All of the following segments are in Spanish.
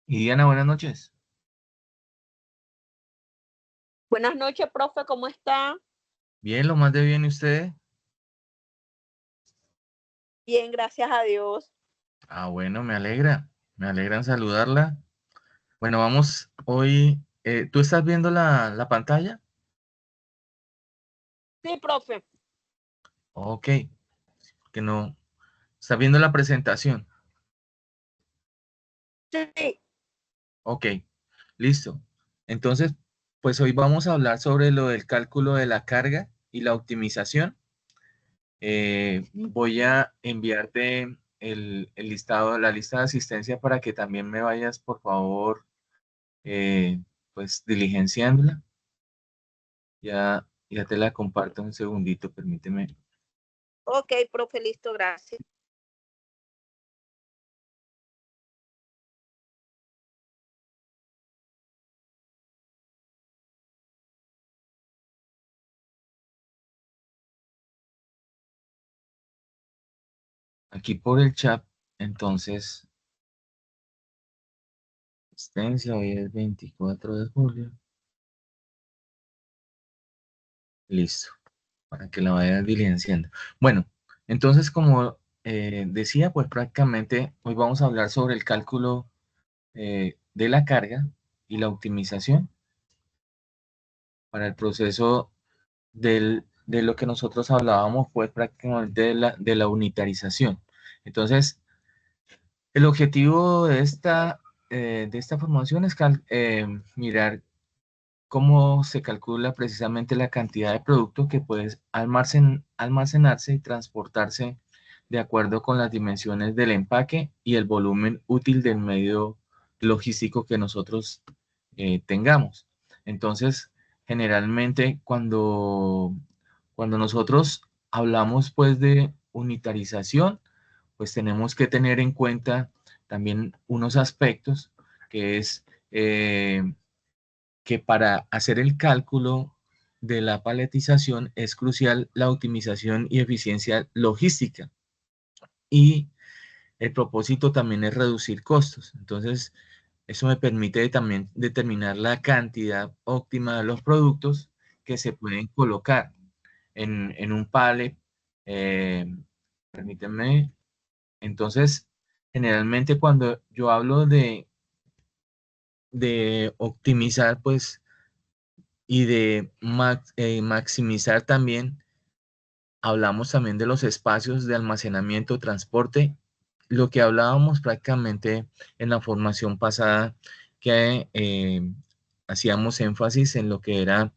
Y Diana, buenas noches. Buenas noches, profe, ¿cómo está? Bien, lo más de bien, ¿y usted? Bien, gracias a Dios. Ah, bueno, me alegra en saludarla. Bueno, vamos hoy, ¿tú estás viendo la pantalla? Sí, profe. Ok, que no, ¿estás viendo la presentación? Sí. Ok, listo. Entonces, pues hoy vamos a hablar sobre lo del cálculo de la carga y la optimización. Voy a enviarte el listado, la lista de asistencia para que también me vayas, por favor, pues diligenciándola. Ya te la comparto un segundito, permíteme. Ok, profe, listo, gracias. Aquí por el chat, entonces, asistencia, hoy es 24 de julio. Listo, para que la vayas diligenciando. Bueno, entonces, como decía, pues prácticamente hoy vamos a hablar sobre el cálculo de la carga y la optimización para el proceso de lo que nosotros hablábamos, pues prácticamente de la unitarización. Entonces, el objetivo de esta formación es mirar cómo se calcula precisamente la cantidad de producto que puede almacenarse y transportarse de acuerdo con las dimensiones del empaque y el volumen útil del medio logístico que nosotros tengamos. Entonces, generalmente cuando nosotros hablamos pues de unitarización, pues tenemos que tener en cuenta también unos aspectos que es que para hacer el cálculo de la paletización es crucial la optimización y eficiencia logística. Y el propósito también es reducir costos. Entonces, eso me permite también determinar la cantidad óptima de los productos que se pueden colocar en un pallet. Eh, permítanme. Entonces, generalmente cuando yo hablo de optimizar, pues, y de maximizar también, hablamos también de los espacios de almacenamiento, transporte, lo que hablábamos prácticamente en la formación pasada, que hacíamos énfasis en lo que era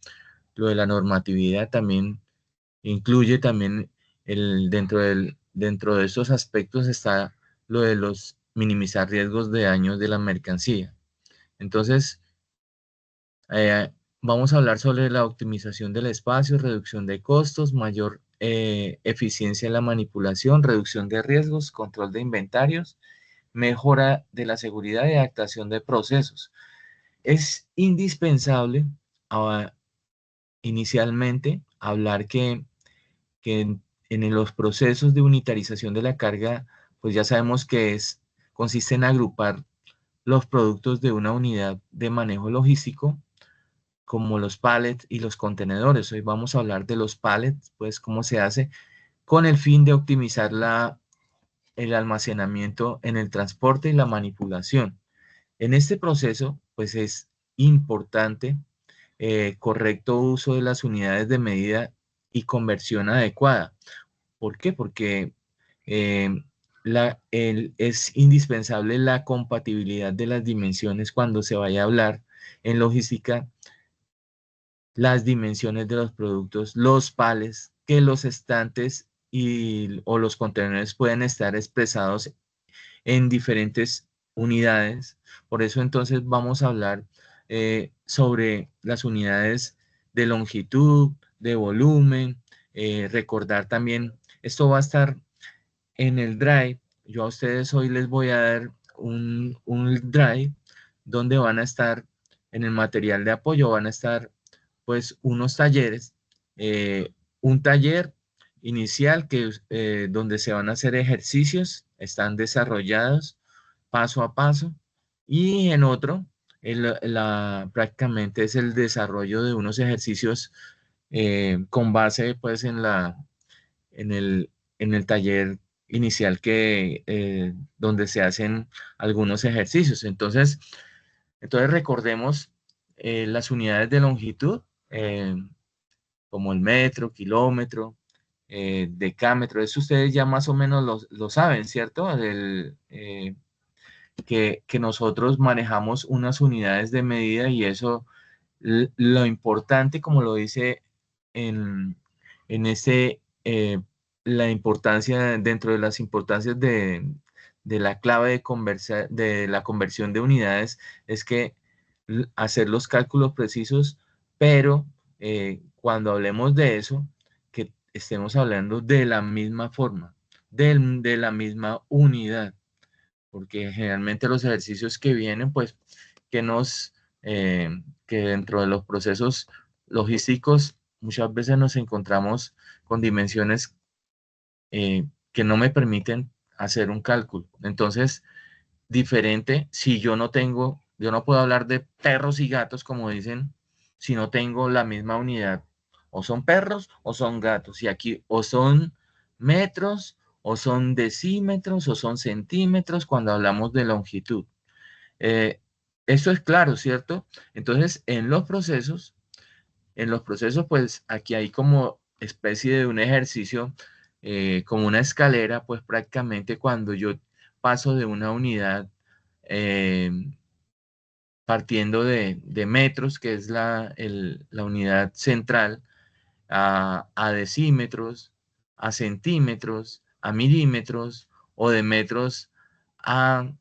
lo de la normatividad, también incluye también dentro de estos aspectos está lo de los minimizar riesgos de daños de la mercancía. Entonces, Eh, vamos a hablar sobre la optimización del espacio, reducción de costos, mayor eficiencia en la manipulación, reducción de riesgos, control de inventarios, mejora de la seguridad y adaptación de procesos. Es indispensable ah, inicialmente hablar que en los procesos de unitarización de la carga, pues ya sabemos que consiste en agrupar los productos de una unidad de manejo logístico como los pallets y los contenedores. Hoy vamos a hablar de los pallets, pues cómo se hace con el fin de optimizar el almacenamiento en el transporte y la manipulación. En este proceso, pues es importante correcto uso de las unidades de medida y conversión adecuada. ¿Por qué? Porque eh, es indispensable la compatibilidad de las dimensiones cuando se vaya a hablar en logística, las dimensiones de los productos, los pales, que los estantes o los contenedores pueden estar expresados en diferentes unidades. Por eso entonces vamos a hablar sobre las unidades de longitud, de volumen, recordar también, esto va a estar en el drive. Yo a ustedes hoy les voy a dar un drive donde van a estar en el material de apoyo, van a estar pues unos talleres, un taller inicial donde se van a hacer ejercicios, están desarrollados paso a paso, y en otro, prácticamente es el desarrollo de unos ejercicios con base pues en el, en el taller inicial donde se hacen algunos ejercicios. Entonces recordemos las unidades de longitud, como el metro, kilómetro, decámetro. Eso ustedes ya más o menos lo saben, ¿cierto? Que nosotros manejamos unas unidades de medida, y eso, lo importante, como lo dice en, en este, la importancia, dentro de las importancias de la clave de la conversión de unidades, es que hacer los cálculos precisos, pero cuando hablemos de eso, que estemos hablando de la misma forma, de la misma unidad, porque generalmente los ejercicios que vienen, pues, que nos, eh, que dentro de los procesos logísticos muchas veces nos encontramos con dimensiones que no me permiten hacer un cálculo. Entonces, diferente si yo no puedo hablar de perros y gatos, como dicen, si no tengo la misma unidad. O son perros o son gatos. Y aquí o son metros o son decímetros o son centímetros cuando hablamos de longitud. Eh, Eso es claro, ¿cierto? Entonces, en los procesos, pues aquí hay como especie de un ejercicio, como una escalera, pues prácticamente cuando yo paso de una unidad, eh, partiendo de metros, que es la unidad central, a decímetros, a centímetros, a milímetros, o de metros a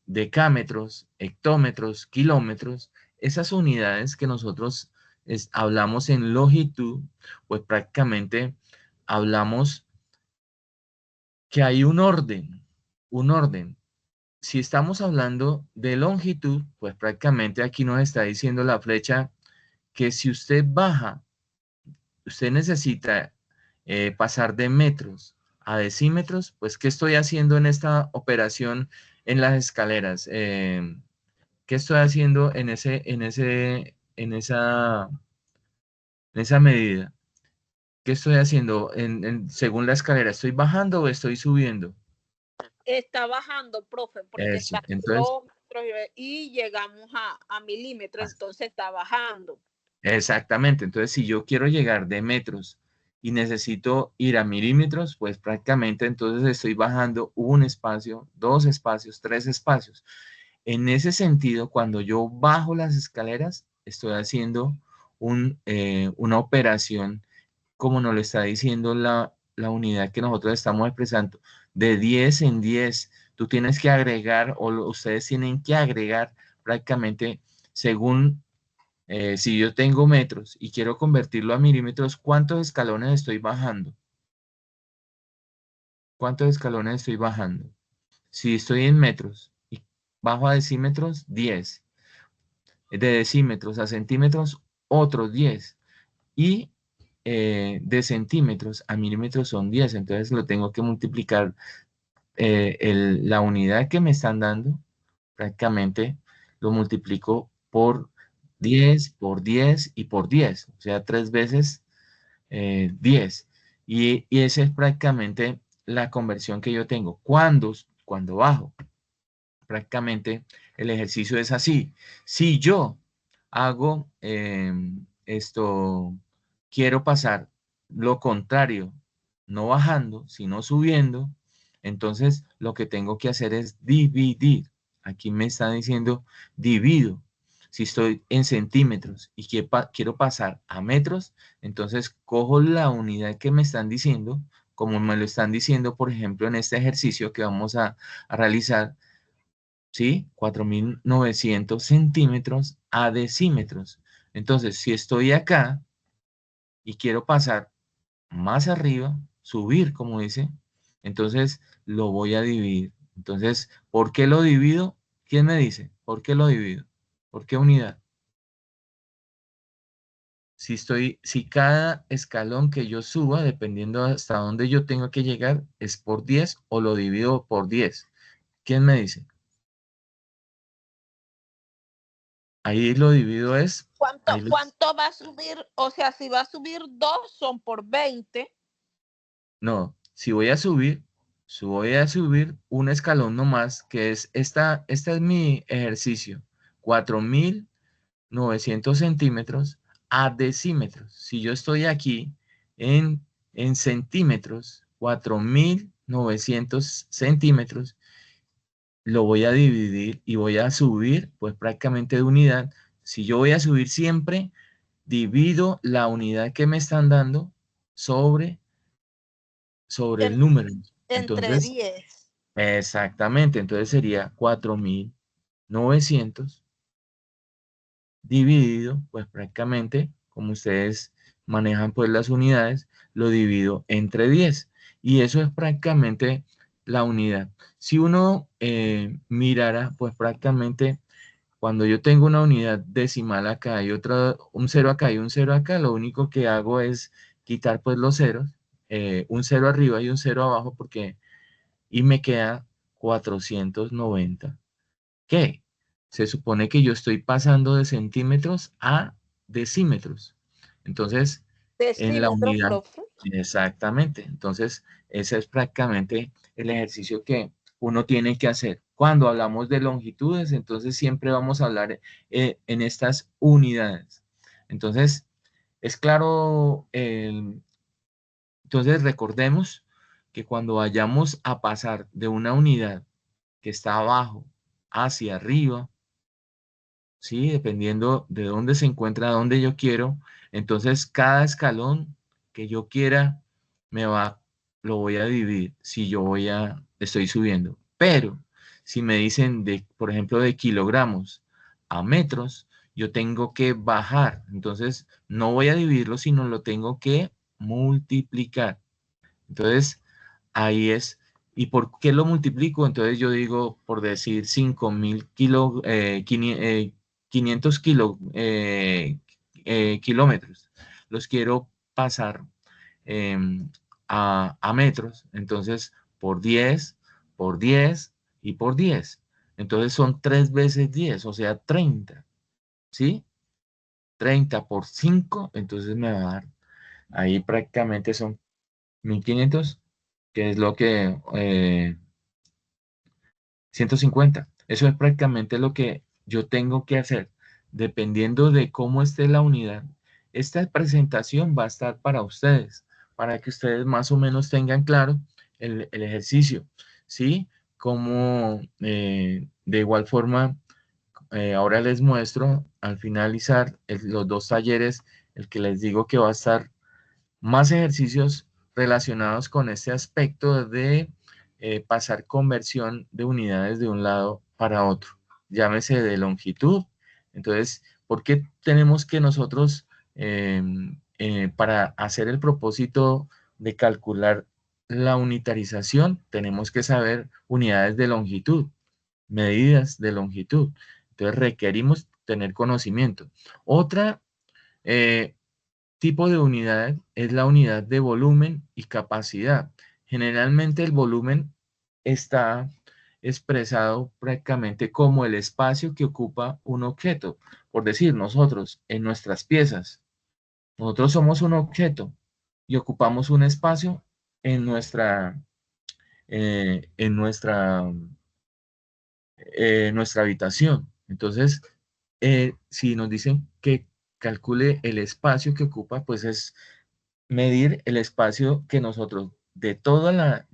decámetros, hectómetros, kilómetros. Esas unidades que nosotros hablamos en longitud, pues prácticamente hablamos que hay un orden. Si estamos hablando de longitud, pues prácticamente aquí nos está diciendo la flecha que si usted baja, usted necesita pasar de metros a decímetros. Pues ¿qué estoy haciendo en esta operación en las escaleras? ¿Qué estoy haciendo en esa medida? ¿Qué estoy haciendo según la escalera? ¿Estoy bajando o estoy subiendo? Está bajando, profe, porque Eso. está Entonces, kilómetros y llegamos a milímetros, entonces está bajando. exactamente. Entonces, si yo quiero llegar de metros y necesito ir a milímetros, pues prácticamente entonces estoy bajando un espacio, dos espacios, tres espacios. En ese sentido, cuando yo bajo las escaleras, estoy haciendo una operación, como nos lo está diciendo la unidad que nosotros estamos expresando, de 10 en 10. Tú tienes que agregar, o ustedes tienen que agregar prácticamente según, si yo tengo metros y quiero convertirlo a milímetros, ¿cuántos escalones estoy bajando? ¿Cuántos escalones estoy bajando? Si estoy en metros y bajo a decímetros, 10. De decímetros a centímetros, otros 10. Y de centímetros a milímetros son 10. Entonces lo tengo que multiplicar, la unidad que me están dando, prácticamente lo multiplico por 10, por 10 y por 10. O sea, 3 veces 10. Y esa es prácticamente la conversión que yo tengo. Cuando bajo, prácticamente el ejercicio es así. Si yo hago quiero pasar lo contrario no bajando, sino subiendo, entonces lo que tengo que hacer es dividir. Aquí me está diciendo divido. Si estoy en centímetros y quiero pasar a metros, entonces cojo la unidad que me están diciendo, como me lo están diciendo, por ejemplo, en este ejercicio que vamos a realizar, ¿sí? 4.900 centímetros a decímetros. Entonces, si estoy acá y quiero pasar más arriba, subir, como dice, entonces lo voy a dividir. Entonces, ¿por qué lo divido? ¿Quién me dice? ¿Por qué lo divido? ¿Por qué unidad? Si cada escalón que yo suba, dependiendo hasta dónde yo tengo que llegar, es por 10 o lo divido por 10. ¿Quién me dice? Ahí lo divido es, ¿Cuánto, ahí lo- cuánto va a subir? O sea, si va a subir 2, son por 20. no, si voy a subir un escalón nomás, que es esta es mi ejercicio, 4.900 centímetros a decímetros. Si yo estoy aquí en centímetros, 4.900 centímetros, lo voy a dividir y voy a subir, pues prácticamente de unidad. Si yo voy a subir siempre, divido la unidad que me están dando sobre, sobre el en- número. entre Entonces, 10. exactamente, entonces sería 4.900 dividido, pues prácticamente, como ustedes manejan pues las unidades, lo divido entre 10. Y eso es prácticamente la unidad. Si uno mirara, pues prácticamente cuando yo tengo una unidad decimal acá y otra, un cero acá y un cero acá, lo único que hago es quitar pues los ceros, un cero arriba y un cero abajo y me queda 490. ¿Qué? Se supone que yo estoy pasando de centímetros a decímetros. Entonces, en la Decímetros, unidad, profe. exactamente. Entonces, ese es prácticamente el ejercicio que uno tiene que hacer. Cuando hablamos de longitudes, entonces siempre vamos a hablar en estas unidades. Entonces, es claro, entonces recordemos que cuando vayamos a pasar de una unidad que está abajo hacia arriba, ¿sí? Dependiendo de dónde se encuentra, dónde yo quiero. Entonces, cada escalón que yo quiera, lo voy a dividir si estoy subiendo. Pero si me dicen por ejemplo, de kilogramos a metros, yo tengo que bajar. Entonces, no voy a dividirlo, sino lo tengo que multiplicar. Entonces, ahí es. ¿Y por qué lo multiplico? Entonces yo digo, por decir 5.000 500 kilómetros. Los quiero pasar a metros. Entonces, por 10 y por 10. Entonces son 3 veces 10, o sea, 30. ¿Sí? 30 por 5, entonces me va a dar. Ahí prácticamente son 1.500, que es lo que 150. Eso es prácticamente lo que yo tengo que hacer. Dependiendo de cómo esté la unidad, esta presentación va a estar para ustedes, para que ustedes más o menos tengan claro el ejercicio, ¿sí? Como de igual forma, ahora les muestro al finalizar los dos talleres, el que les digo que va a estar más ejercicios relacionados con este aspecto de pasar conversión de unidades de un lado para otro, llámese de longitud. Entonces, ¿por qué tenemos que nosotros, para hacer el propósito de calcular la unitarización, tenemos que saber unidades de longitud, medidas de longitud? Entonces, requerimos tener conocimiento. Otra, eh, tipo de unidad es la unidad de volumen y capacidad. Generalmente el volumen está expresado prácticamente como el espacio que ocupa un objeto. Por decir, nosotros en nuestras piezas, nosotros somos un objeto y ocupamos un espacio en en nuestra habitación. Entonces, si nos dicen que calcule el espacio que ocupa, pues es medir el espacio que nosotros de toda la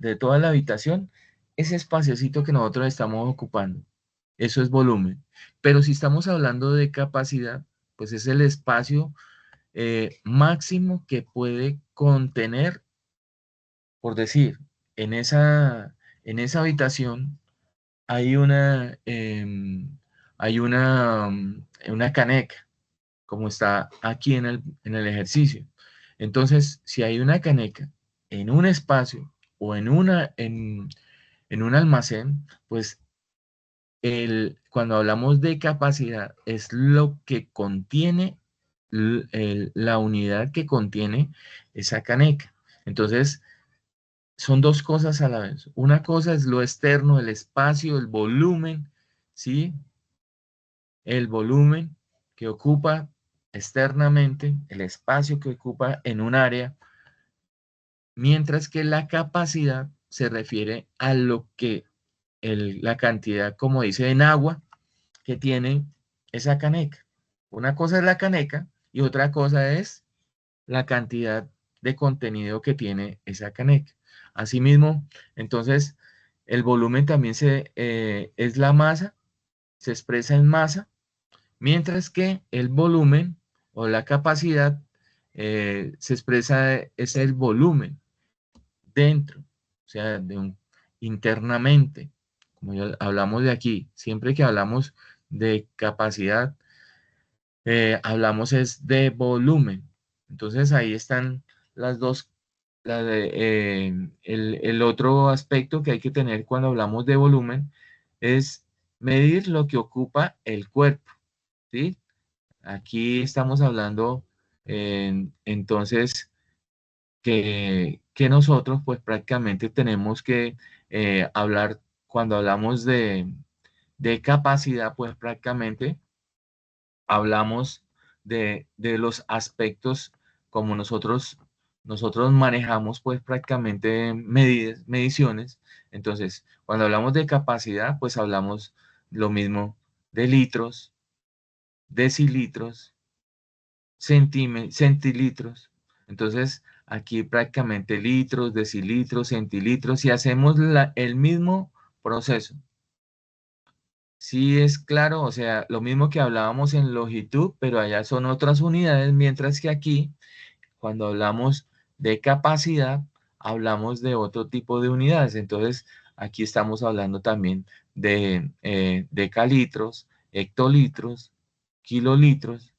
habitación, ese espaciocito que nosotros estamos ocupando. Eso es volumen. Pero si estamos hablando de capacidad, pues es el espacio máximo que puede contener, por decir, en esa habitación hay una caneca, como está aquí en el ejercicio. Entonces, si hay una caneca en un espacio o en un almacén, pues cuando hablamos de capacidad es lo que contiene la unidad que contiene esa caneca. Entonces, son dos cosas a la vez. Una cosa es lo externo, el espacio, el volumen, ¿sí? El volumen que ocupa externamente, el espacio que ocupa en un área, mientras que la capacidad se refiere a lo que la cantidad, como dice en agua, que tiene esa caneca. Una cosa es la caneca y otra cosa es la cantidad de contenido que tiene esa caneca. Asimismo, entonces, el volumen también es la masa, se expresa en masa, mientras que el volumen o la capacidad se expresa, es el volumen dentro, o sea, internamente, como ya hablamos de aquí, siempre que hablamos de capacidad, hablamos es de volumen. Entonces ahí están las dos, el otro aspecto que hay que tener cuando hablamos de volumen es medir lo que ocupa el cuerpo, ¿sí? Aquí estamos hablando entonces que nosotros pues prácticamente tenemos que hablar, cuando hablamos de capacidad, pues prácticamente hablamos de los aspectos como nosotros manejamos pues prácticamente mediciones. Entonces, cuando hablamos de capacidad, pues hablamos lo mismo de litros, decilitros, centilitros. Entonces, aquí prácticamente litros, decilitros, centilitros, y hacemos el mismo proceso. Sí es claro, o sea, lo mismo que hablábamos en longitud, pero allá son otras unidades, mientras que aquí, cuando hablamos de capacidad, hablamos de otro tipo de unidades. Entonces, aquí estamos hablando también de decalitros, hectolitros, kilolitros,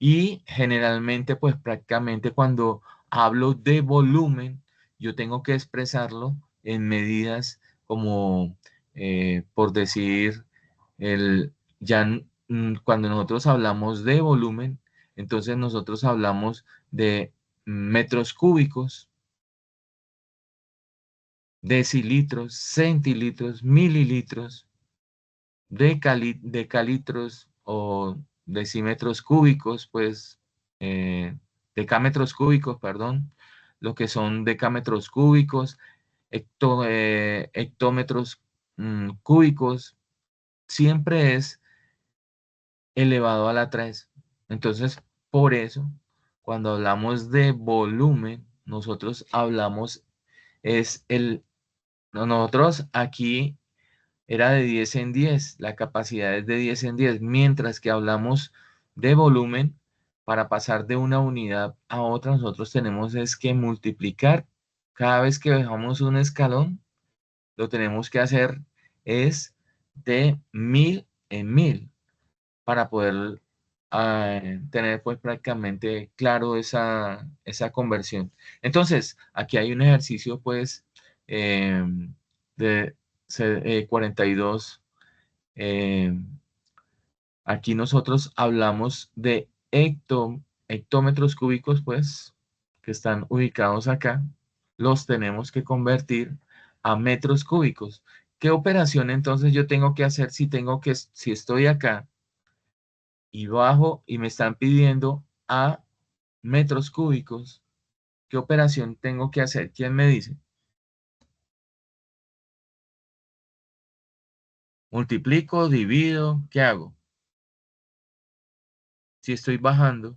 y generalmente, pues prácticamente cuando hablo de volumen, yo tengo que expresarlo en medidas como, por decir, cuando nosotros hablamos de volumen, entonces nosotros hablamos de metros cúbicos, decilitros, centilitros, mililitros, decalitros o decímetros cúbicos, pues decámetros cúbicos, perdón, lo que son decámetros cúbicos, hectómetros cúbicos, siempre es elevado a la 3. Entonces, por eso, cuando hablamos de volumen, nosotros hablamos, nosotros aquí era de 10 en 10, la capacidad es de 10 en 10, mientras que hablamos de volumen, para pasar de una unidad a otra, nosotros tenemos es que multiplicar. Cada vez que bajamos un escalón, lo tenemos que hacer es de 1000 en 1000 para poder tener pues prácticamente claro esa conversión. Entonces, aquí hay un ejercicio pues de 42. eh, Aquí nosotros hablamos de hectómetros cúbicos, pues, que están ubicados acá. Los tenemos que convertir a metros cúbicos. ¿Qué operación entonces yo tengo que hacer si estoy acá y bajo y me están pidiendo a metros cúbicos? ¿Qué operación tengo que hacer? ¿Quién me dice? Multiplico, divido, ¿qué hago? Si estoy bajando,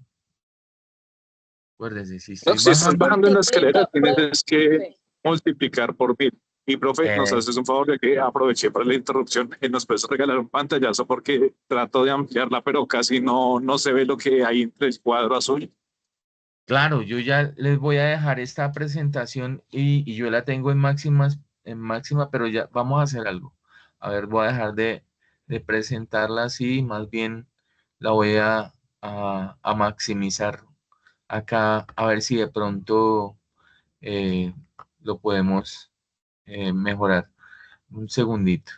acuérdense, si estoy No, si estás bajando, bajando en la escalera, Multiplica por tienes que 12. multiplicar por 1000. Y profe, nos Eh, haces un favor de que aproveché para la interrupción. ¿Nos puedes regalar un pantallazo? Porque trato de ampliarla, pero casi no se ve lo que hay entre el cuadro azul. claro, yo ya les voy a dejar esta presentación y yo la tengo en máxima, pero ya vamos a hacer algo. A ver, voy a dejar de presentarla así, más bien la voy a maximizar acá, a ver si de pronto eh, lo podemos mejorar. Un segundito,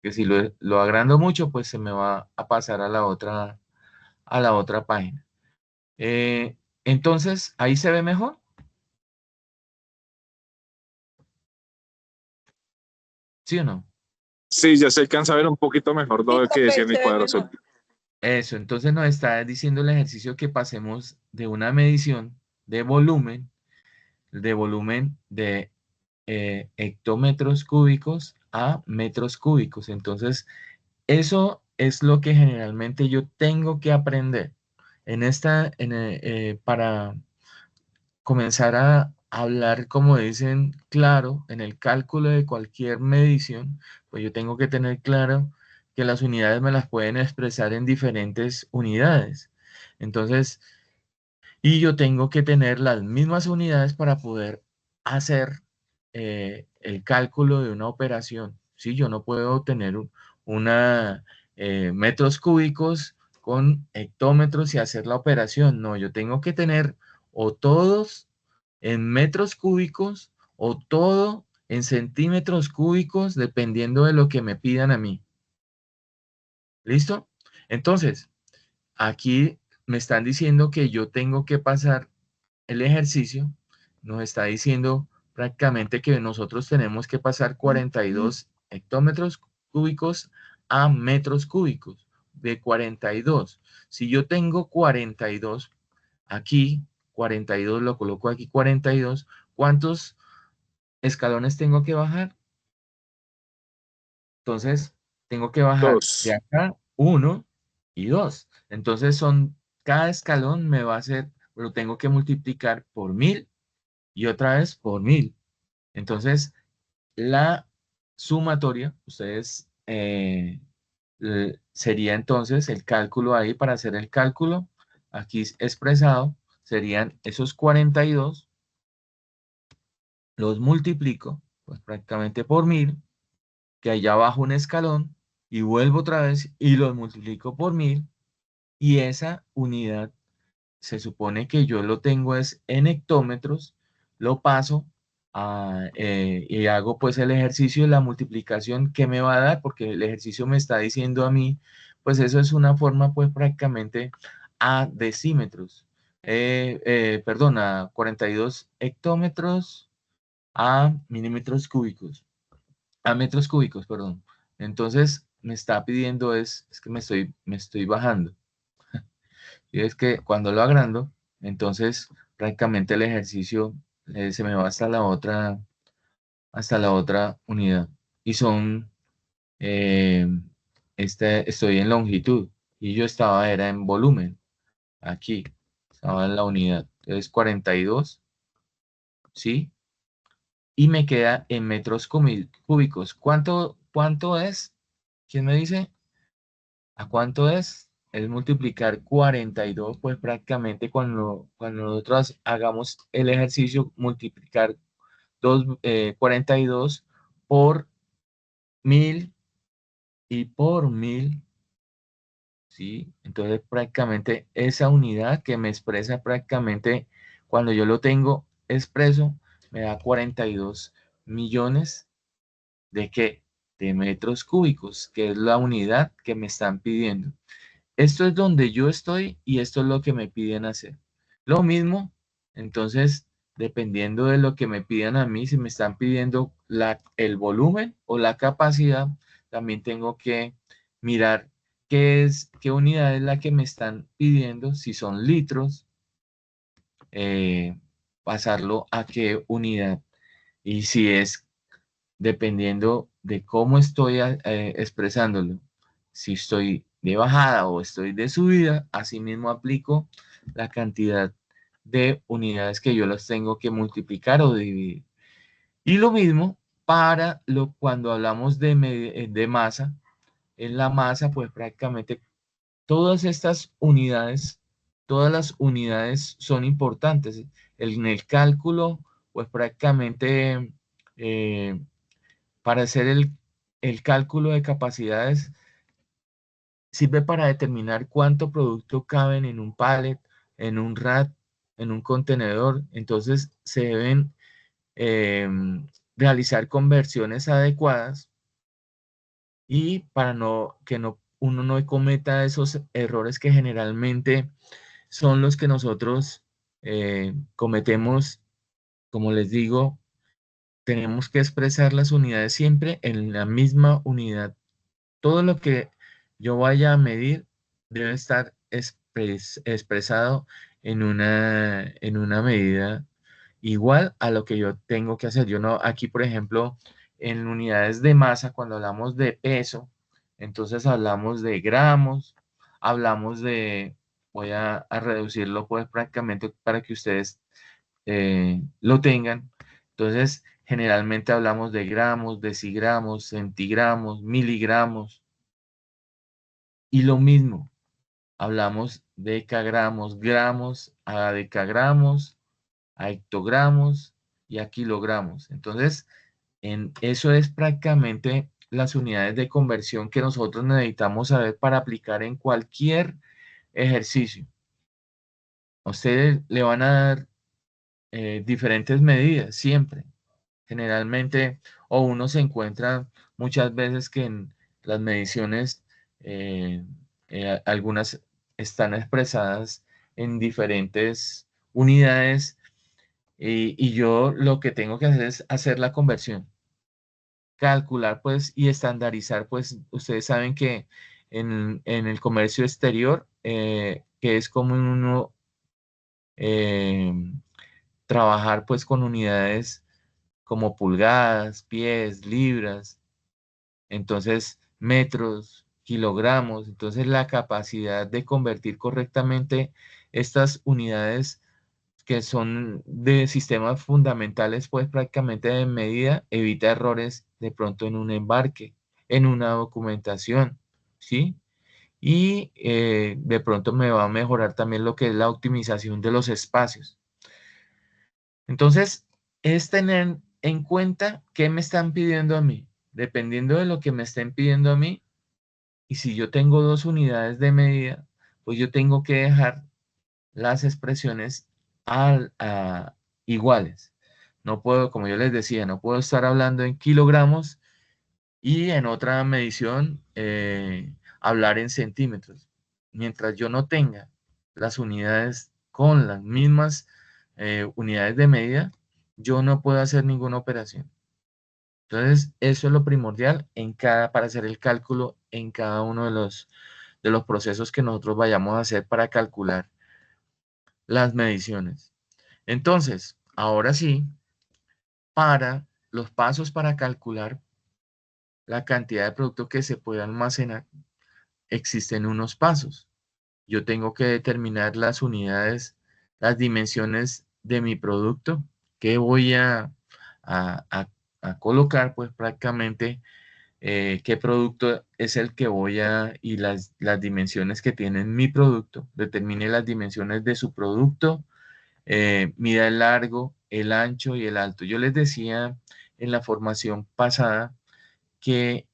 que si lo agrando mucho, pues se me va a pasar a la otra página. Entonces, ahí se ve mejor. ¿Sí o no? Sí, ya se alcanza a ver un poquito mejor Sí, lo que decía profe, en mi se ve cuadro azul. mejor. Eso, entonces nos está diciendo el ejercicio que pasemos de una medición de volumen de hectómetros cúbicos a metros cúbicos. Entonces, eso es lo que generalmente yo tengo que aprender para comenzar a hablar, como dicen, claro, en el cálculo de cualquier medición, pues yo tengo que tener claro que las unidades me las pueden expresar en diferentes unidades. Entonces, y yo tengo que tener las mismas unidades para poder hacer el cálculo de una operación. ¿Sí? Yo no puedo tener una metros cúbicos con hectómetros y hacer la operación. No, yo tengo que tener o todos en metros cúbicos o todo en centímetros cúbicos, dependiendo de lo que me pidan a mí. ¿Listo? Entonces, aquí me están diciendo que yo tengo que pasar el ejercicio, nos está diciendo prácticamente que nosotros tenemos que pasar 42 hectómetros cúbicos a metros cúbicos, de 42. Si yo tengo 42 aquí, 42 lo coloco aquí, 42, ¿cuántos escalones tengo que bajar? Entonces, tengo que bajar de Dos. acá 1 y 2. Entonces, cada escalón me va a hacer, lo tengo que multiplicar por 1000 y otra vez por 1000. Entonces, la sumatoria, sería entonces el cálculo ahí para hacer el cálculo, aquí expresado, serían esos 42, los multiplico, pues prácticamente por 1000, que allá bajo un escalón, y vuelvo otra vez y los multiplico por 1000, y esa unidad se supone que yo lo tengo es en hectómetros, lo paso y hago pues el ejercicio de la multiplicación que me va a dar, porque el ejercicio me está diciendo a mí, pues eso es una forma pues prácticamente a decímetros, perdón, a 42 hectómetros a milímetros cúbicos, a metros cúbicos, perdón. Entonces me está pidiendo es que me estoy bajando. Y es que cuando lo agrando, entonces prácticamente el ejercicio se me va hasta la otra unidad. Y eh, estoy en longitud y yo era en volumen, aquí, estaba en la unidad. Entonces 42, ¿sí? Y me queda en metros cúbicos. ¿Cuánto es? ¿Quién me dice? ¿A cuánto es? Es multiplicar 42, pues prácticamente cuando nosotros hagamos el ejercicio, multiplicar 42 por 1000 y por 1000, ¿sí? Entonces prácticamente esa unidad que me expresa prácticamente cuando yo lo tengo expreso, me da 42 millones de ¿qué? De metros cúbicos, que es la unidad que me están pidiendo. Esto es donde yo estoy y esto es lo que me piden hacer. Lo mismo, entonces, dependiendo de lo que me pidan a mí, si me están pidiendo el volumen o la capacidad, también tengo que mirar qué unidad es la que me están pidiendo, si son litros, eh, pasarlo a qué unidad. Y si es dependiendo de cómo estoy expresándolo. Si estoy de bajada o estoy de subida, asimismo aplico la cantidad de unidades que yo las tengo que multiplicar o dividir. Y lo mismo para cuando hablamos de masa. En la masa, pues prácticamente todas estas unidades, todas las unidades son importantes. En el cálculo, pues prácticamente eh, para hacer el cálculo de capacidades sirve para determinar cuánto producto caben en un pallet, en un rack, en un contenedor. Entonces se deben eh, realizar conversiones adecuadas y para uno no cometa esos errores que generalmente son los que nosotros cometemos. Como les digo, tenemos que expresar las unidades siempre en la misma unidad. Todo lo que yo vaya a medir debe estar expresado en una medida igual a lo que yo tengo que hacer. Yo no, aquí, por ejemplo, en unidades de masa, cuando hablamos de peso, entonces hablamos de gramos, hablamos de, voy a reducirlo pues prácticamente para que ustedes lo tengan. Entonces, generalmente hablamos de gramos, decigramos, centigramos, miligramos y lo mismo. Hablamos de decagramos, gramos, a decagramos, a hectogramos y a kilogramos. Entonces, eso es prácticamente las unidades de conversión que nosotros necesitamos saber para aplicar en cualquier ejercicio. A ustedes le van a dar diferentes medidas siempre. Generalmente, o uno se encuentra muchas veces que en las mediciones, eh, algunas están expresadas en diferentes unidades y yo lo que tengo que hacer es hacer la conversión, calcular pues y estandarizar, pues ustedes saben que en el comercio exterior, que es como uno eh, trabajar pues con unidades como pulgadas, pies, libras, entonces metros, kilogramos, entonces la capacidad de convertir correctamente estas unidades que son de sistemas fundamentales, pues prácticamente de medida, evita errores de pronto en un embarque, en una documentación, ¿sí? Y de pronto me va a mejorar también lo que es la optimización de los espacios. Entonces, es tener en cuenta qué me están pidiendo a mí. Dependiendo de lo que me estén pidiendo a mí, y si yo tengo dos unidades de medida, pues yo tengo que dejar las expresiones iguales. No puedo, como yo les decía, no puedo estar hablando en kilogramos y en otra medición hablar en centímetros. Mientras yo no tenga las unidades con las mismas unidades de medida, yo no puedo hacer ninguna operación. Entonces, eso es lo primordial para hacer el cálculo en cada uno de los procesos que nosotros vayamos a hacer para calcular las mediciones. Entonces, ahora sí, para los pasos para calcular la cantidad de producto que se puede almacenar, existen unos pasos. Yo tengo que determinar las unidades, las dimensiones de mi producto que voy a, a colocar, pues prácticamente qué producto es el que y las dimensiones que tiene mi producto. Determine las dimensiones de su producto, mida el largo, el ancho y el alto. Yo les decía en la formación pasada que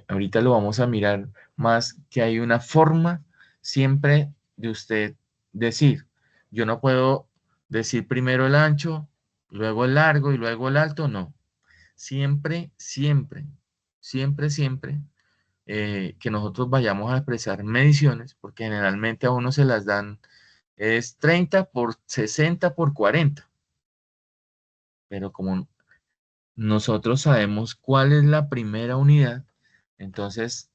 ahorita lo vamos a mirar más, que hay una forma siempre de usted decir. Yo no puedo decir primero el ancho, luego el largo y luego el alto, no. Siempre, siempre, siempre, siempre que nosotros vayamos a expresar mediciones, porque generalmente a uno se las dan, es 30 por 60 por 40, pero como nosotros sabemos cuál es la primera unidad, entonces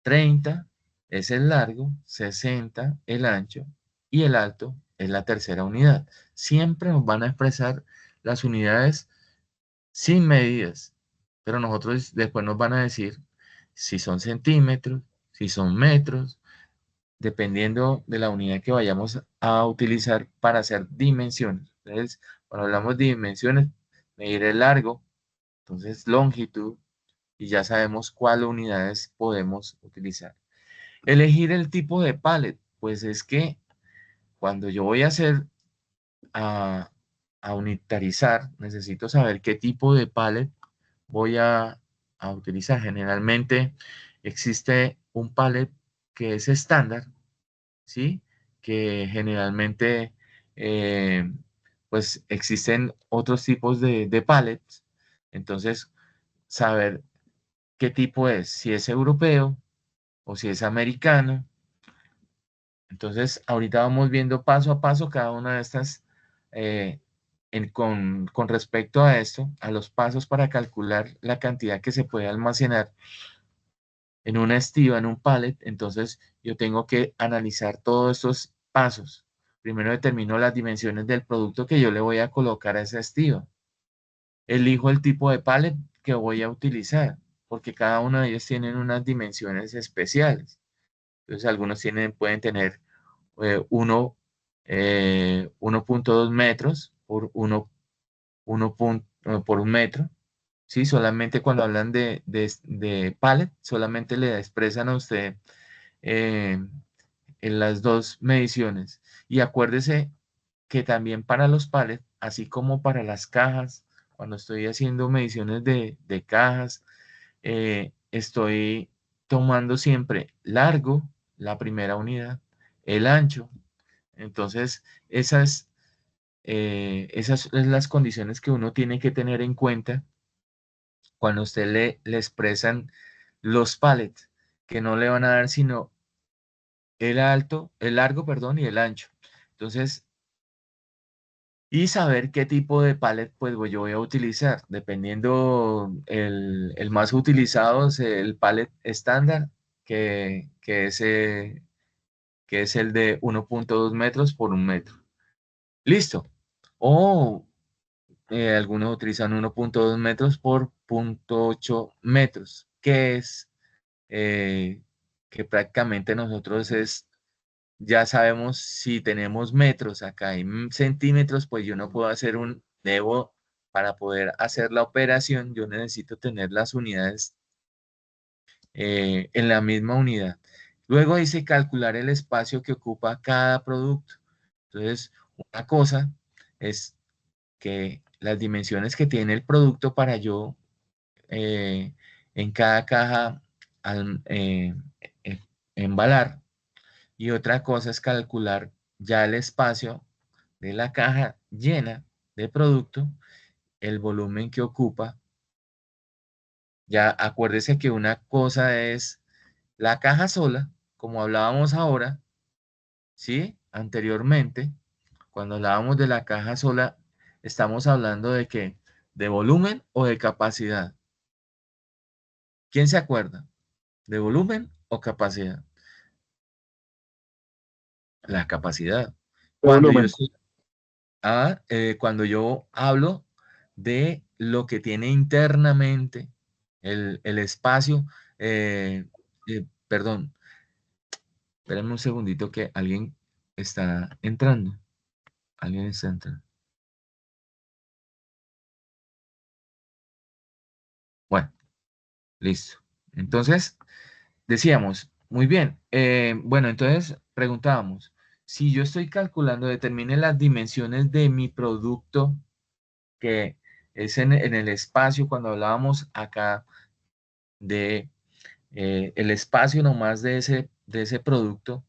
30 es el largo, 60 el ancho y el alto es la tercera unidad. Siempre nos van a expresar las unidades sin medidas, pero nosotros después nos van a decir si son centímetros, si son metros, dependiendo de la unidad que vayamos a utilizar para hacer dimensiones. Entonces, cuando hablamos de dimensiones, medir el largo, entonces longitud, y ya sabemos cuál unidades podemos utilizar. Elegir el tipo de pallet, pues es que cuando yo voy a hacer, a, a unitarizar, necesito saber qué tipo de pallet voy a utilizar. Generalmente existe un pallet que es estándar, ¿sí? Que generalmente, eh, pues existen otros tipos de pallets. Entonces, saber qué tipo es, si es europeo o si es americano. Entonces, ahorita vamos viendo paso a paso cada una de estas, eh, con respecto a esto, a los pasos para calcular la cantidad que se puede almacenar en una estiva, en un pallet. Entonces, yo tengo que analizar todos estos pasos. Primero determino las dimensiones del producto que yo le voy a colocar a esa estiva. Elijo el tipo de pallet que voy a utilizar, porque cada uno de ellos tienen unas dimensiones especiales. Entonces, algunos pueden tener 1.2 metros por 1 por 1 metro. Sí, solamente cuando hablan de pallet, solamente le expresan a usted eh, en las dos mediciones. Y acuérdese que también para los pallets, así como para las cajas, cuando estoy haciendo mediciones de cajas, estoy tomando siempre largo, la primera unidad, el ancho. Entonces, esas son las condiciones que uno tiene que tener en cuenta cuando usted le expresan los pallets, que no le van a dar sino el largo, perdón, y el ancho. Entonces, y saber qué tipo de pallet pues yo voy a utilizar. Dependiendo, el más utilizado es el pallet estándar, que es el de 1.2 metros por 1 metro. Listo. O algunos utilizan 1.2 metros por 0.8 metros, eh, que prácticamente nosotros ya sabemos si tenemos metros acá en centímetros, pues yo no puedo hacer para poder hacer la operación, yo necesito tener las unidades en la misma unidad. Luego dice calcular el espacio que ocupa cada producto. Entonces, una cosa es que las dimensiones que tiene el producto para yo en cada caja al, eh, embalar, y otra cosa es calcular ya el espacio de la caja llena de producto, el volumen que ocupa. Ya acuérdese que una cosa es la caja sola, como hablábamos ahora, ¿sí? Anteriormente, cuando hablábamos de la caja sola, estamos hablando de qué, de volumen o de capacidad. ¿Quién se acuerda? ¿De volumen o capacidad? La capacidad. De Cuando yo volumen. estoy, cuando yo hablo de lo que tiene internamente el espacio, perdón, espérenme un segundito que alguien está entrando. Alguien está entrando. Bueno, listo. Entonces, decíamos, muy bien. Bueno, entonces preguntábamos, si yo estoy calculando, determine las dimensiones de mi producto, que es en el espacio, cuando hablábamos acá de el espacio nomás de ese producto.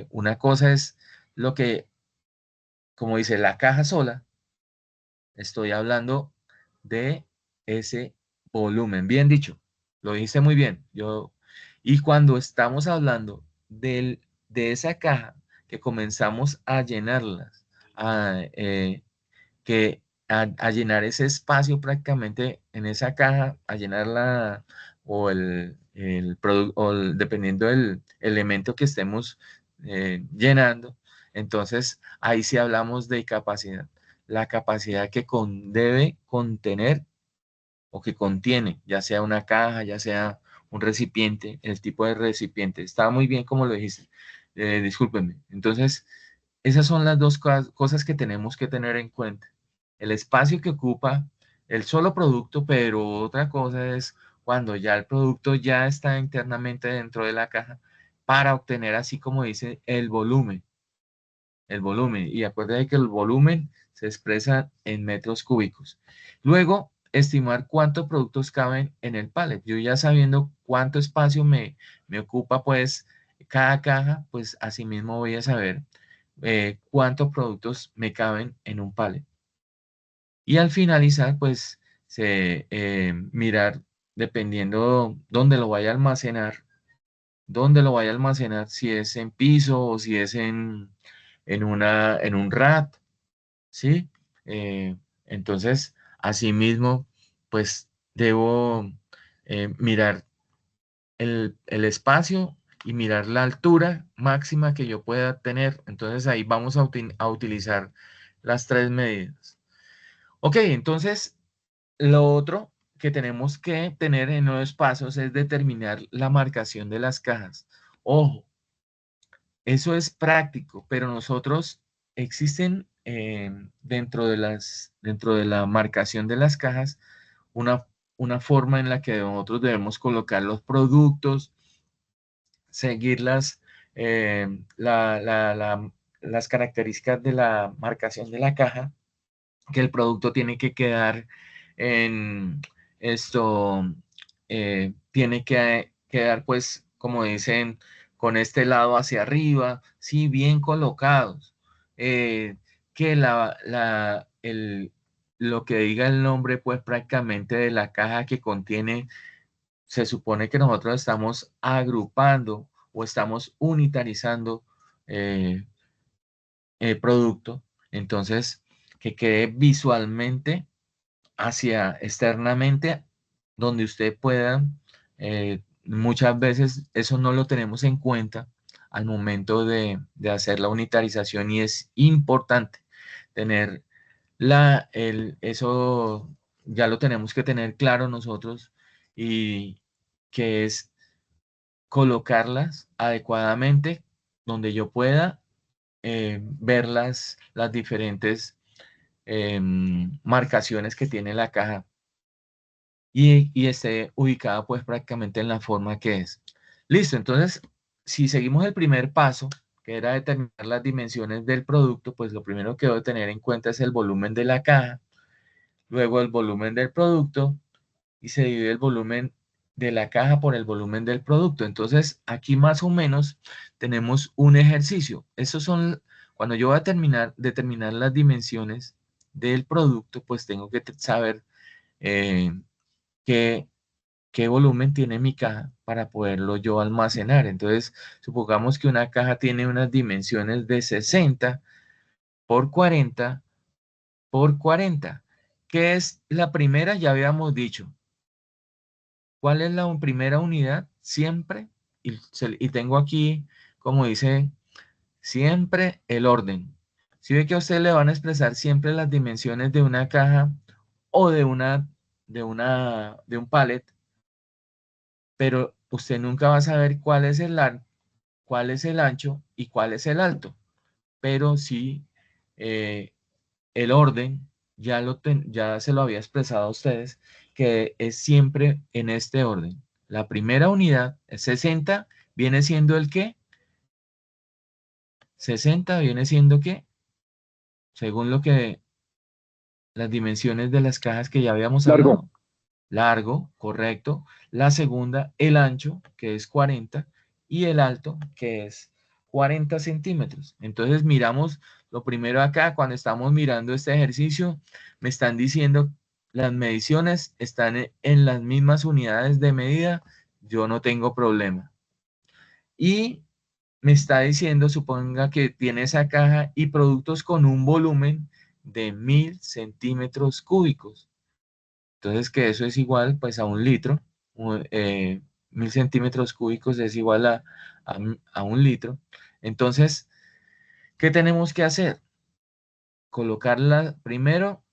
Una cosa es lo que, como dice, la caja sola, estoy hablando de ese volumen. Bien dicho, lo dijiste muy bien. Y cuando estamos hablando de esa caja, que comenzamos a llenarlas, a llenar ese espacio prácticamente en esa caja, a llenarla, o dependiendo del elemento que estemos llenando. Entonces, ahí sí hablamos de capacidad. La capacidad que debe contener o que contiene, ya sea una caja, ya sea un recipiente, el tipo de recipiente. Estaba muy bien como lo dijiste. Discúlpenme. Entonces, esas son las dos cosas que tenemos que tener en cuenta. El espacio que ocupa el solo producto, pero otra cosa es cuando ya el producto ya está internamente dentro de la caja para obtener, así como dice, el volumen. El volumen. Y acuérdate que el volumen se expresa en metros cúbicos. Luego, estimar cuántos productos caben en el pallet. Yo ya sabiendo cuánto espacio me ocupa, pues, cada caja, pues, asimismo voy a saber cuántos productos me caben en un pallet. Y al finalizar, pues, mirar, dependiendo dónde lo vaya a almacenar, si es en piso o si es en un rack, ¿sí? Entonces, asimismo, pues debo mirar el espacio y mirar la altura máxima que yo pueda tener. Entonces, ahí vamos a utilizar las tres medidas. Ok, entonces, lo otro que tenemos que tener en los pasos es determinar la marcación de las cajas. Ojo, eso es práctico, pero nosotros existen dentro de la marcación de las cajas una, una forma en la que nosotros debemos colocar los productos, seguir las características de la marcación de la caja, que el producto tiene que quedar en esto, tiene que quedar pues, como dicen, con este lado hacia arriba, sí, bien colocados, que lo que diga el nombre pues prácticamente de la caja que contiene, se supone que nosotros estamos agrupando o estamos unitarizando eh, el producto, entonces que quede visualmente hacia externamente, donde usted pueda, muchas veces eso no lo tenemos en cuenta al momento de hacer la unitarización y es importante tener eso ya lo tenemos que tener claro nosotros y que es colocarlas adecuadamente donde yo pueda ver las diferentes marcaciones que tiene la caja y esté ubicada pues prácticamente en la forma que es. Listo, entonces si seguimos el primer paso, que era determinar las dimensiones del producto, pues lo primero que debo tener en cuenta es el volumen de la caja, luego el volumen del producto y se divide el volumen de la caja por el volumen del producto. Entonces aquí más o menos tenemos un ejercicio. Esos son, cuando yo voy a determinar las dimensiones del producto, pues tengo que saber qué, qué volumen tiene mi caja para poderlo yo almacenar. Entonces, supongamos que una caja tiene unas dimensiones de 60 por 40 por 40. ¿Qué es la primera? Ya habíamos dicho. ¿Cuál es la primera unidad? Siempre, y tengo aquí, como dice, siempre el orden. Si ve que a usted le van a expresar siempre las dimensiones de una caja o de un pallet, pero usted nunca va a saber cuál es el ancho y cuál es el alto. Pero sí, eh, el orden ya se lo había expresado a ustedes, que es siempre en este orden. La primera unidad, 60, viene siendo el qué? 60 viene siendo qué? Según las dimensiones de las cajas que ya habíamos Largo. hablado. Largo, correcto. La segunda, el ancho, que es 40, y el alto, que es 40 centímetros. Entonces miramos lo primero acá, cuando estamos mirando este ejercicio, me están diciendo las mediciones están en las mismas unidades de medida, yo no tengo problema. Y me está diciendo, suponga que tiene esa caja y productos con un volumen de 1000 centímetros cúbicos. Entonces, que eso es igual pues a un litro, 1000 centímetros cúbicos es igual a un litro. Entonces, ¿qué tenemos que hacer? Colocarla primero,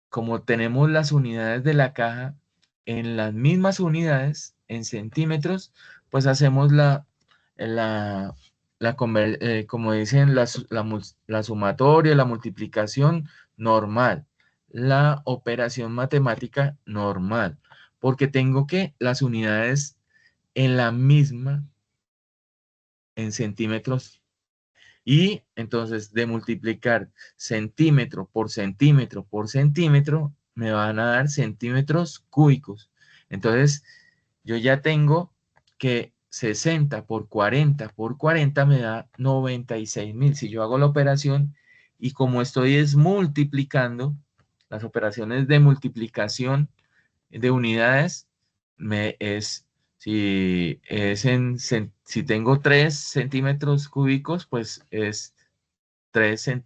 como tenemos las unidades de la caja en las mismas unidades, en centímetros, pues hacemos la, como dicen, la sumatoria, la multiplicación normal. la operación matemática normal, porque tengo que las unidades en la misma, en centímetros, y entonces de multiplicar centímetro por centímetro por centímetro, me van a dar centímetros cúbicos. Entonces, yo ya tengo que 60 por 40 me da 96.000. Si yo hago la operación y como estoy es multiplicando, las operaciones de multiplicación de unidades si tengo 3 centímetros cúbicos, pues es 3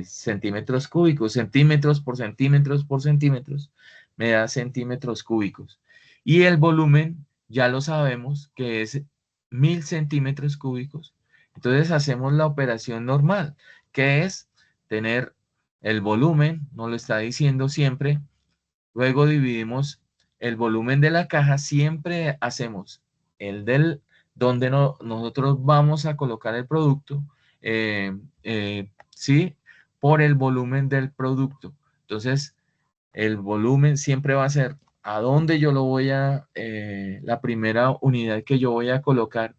centímetros cúbicos, centímetros por centímetros, me da centímetros cúbicos. Y el volumen, ya lo sabemos, que es 1000 centímetros cúbicos. Entonces hacemos la operación normal, que es tener el volumen, nos lo está diciendo siempre. Luego dividimos el volumen de la caja, siempre hacemos el del donde nosotros vamos a colocar el producto, ¿sí? Por el volumen del producto. Entonces, el volumen siempre va a ser a dónde yo lo voy la primera unidad que yo voy a colocar,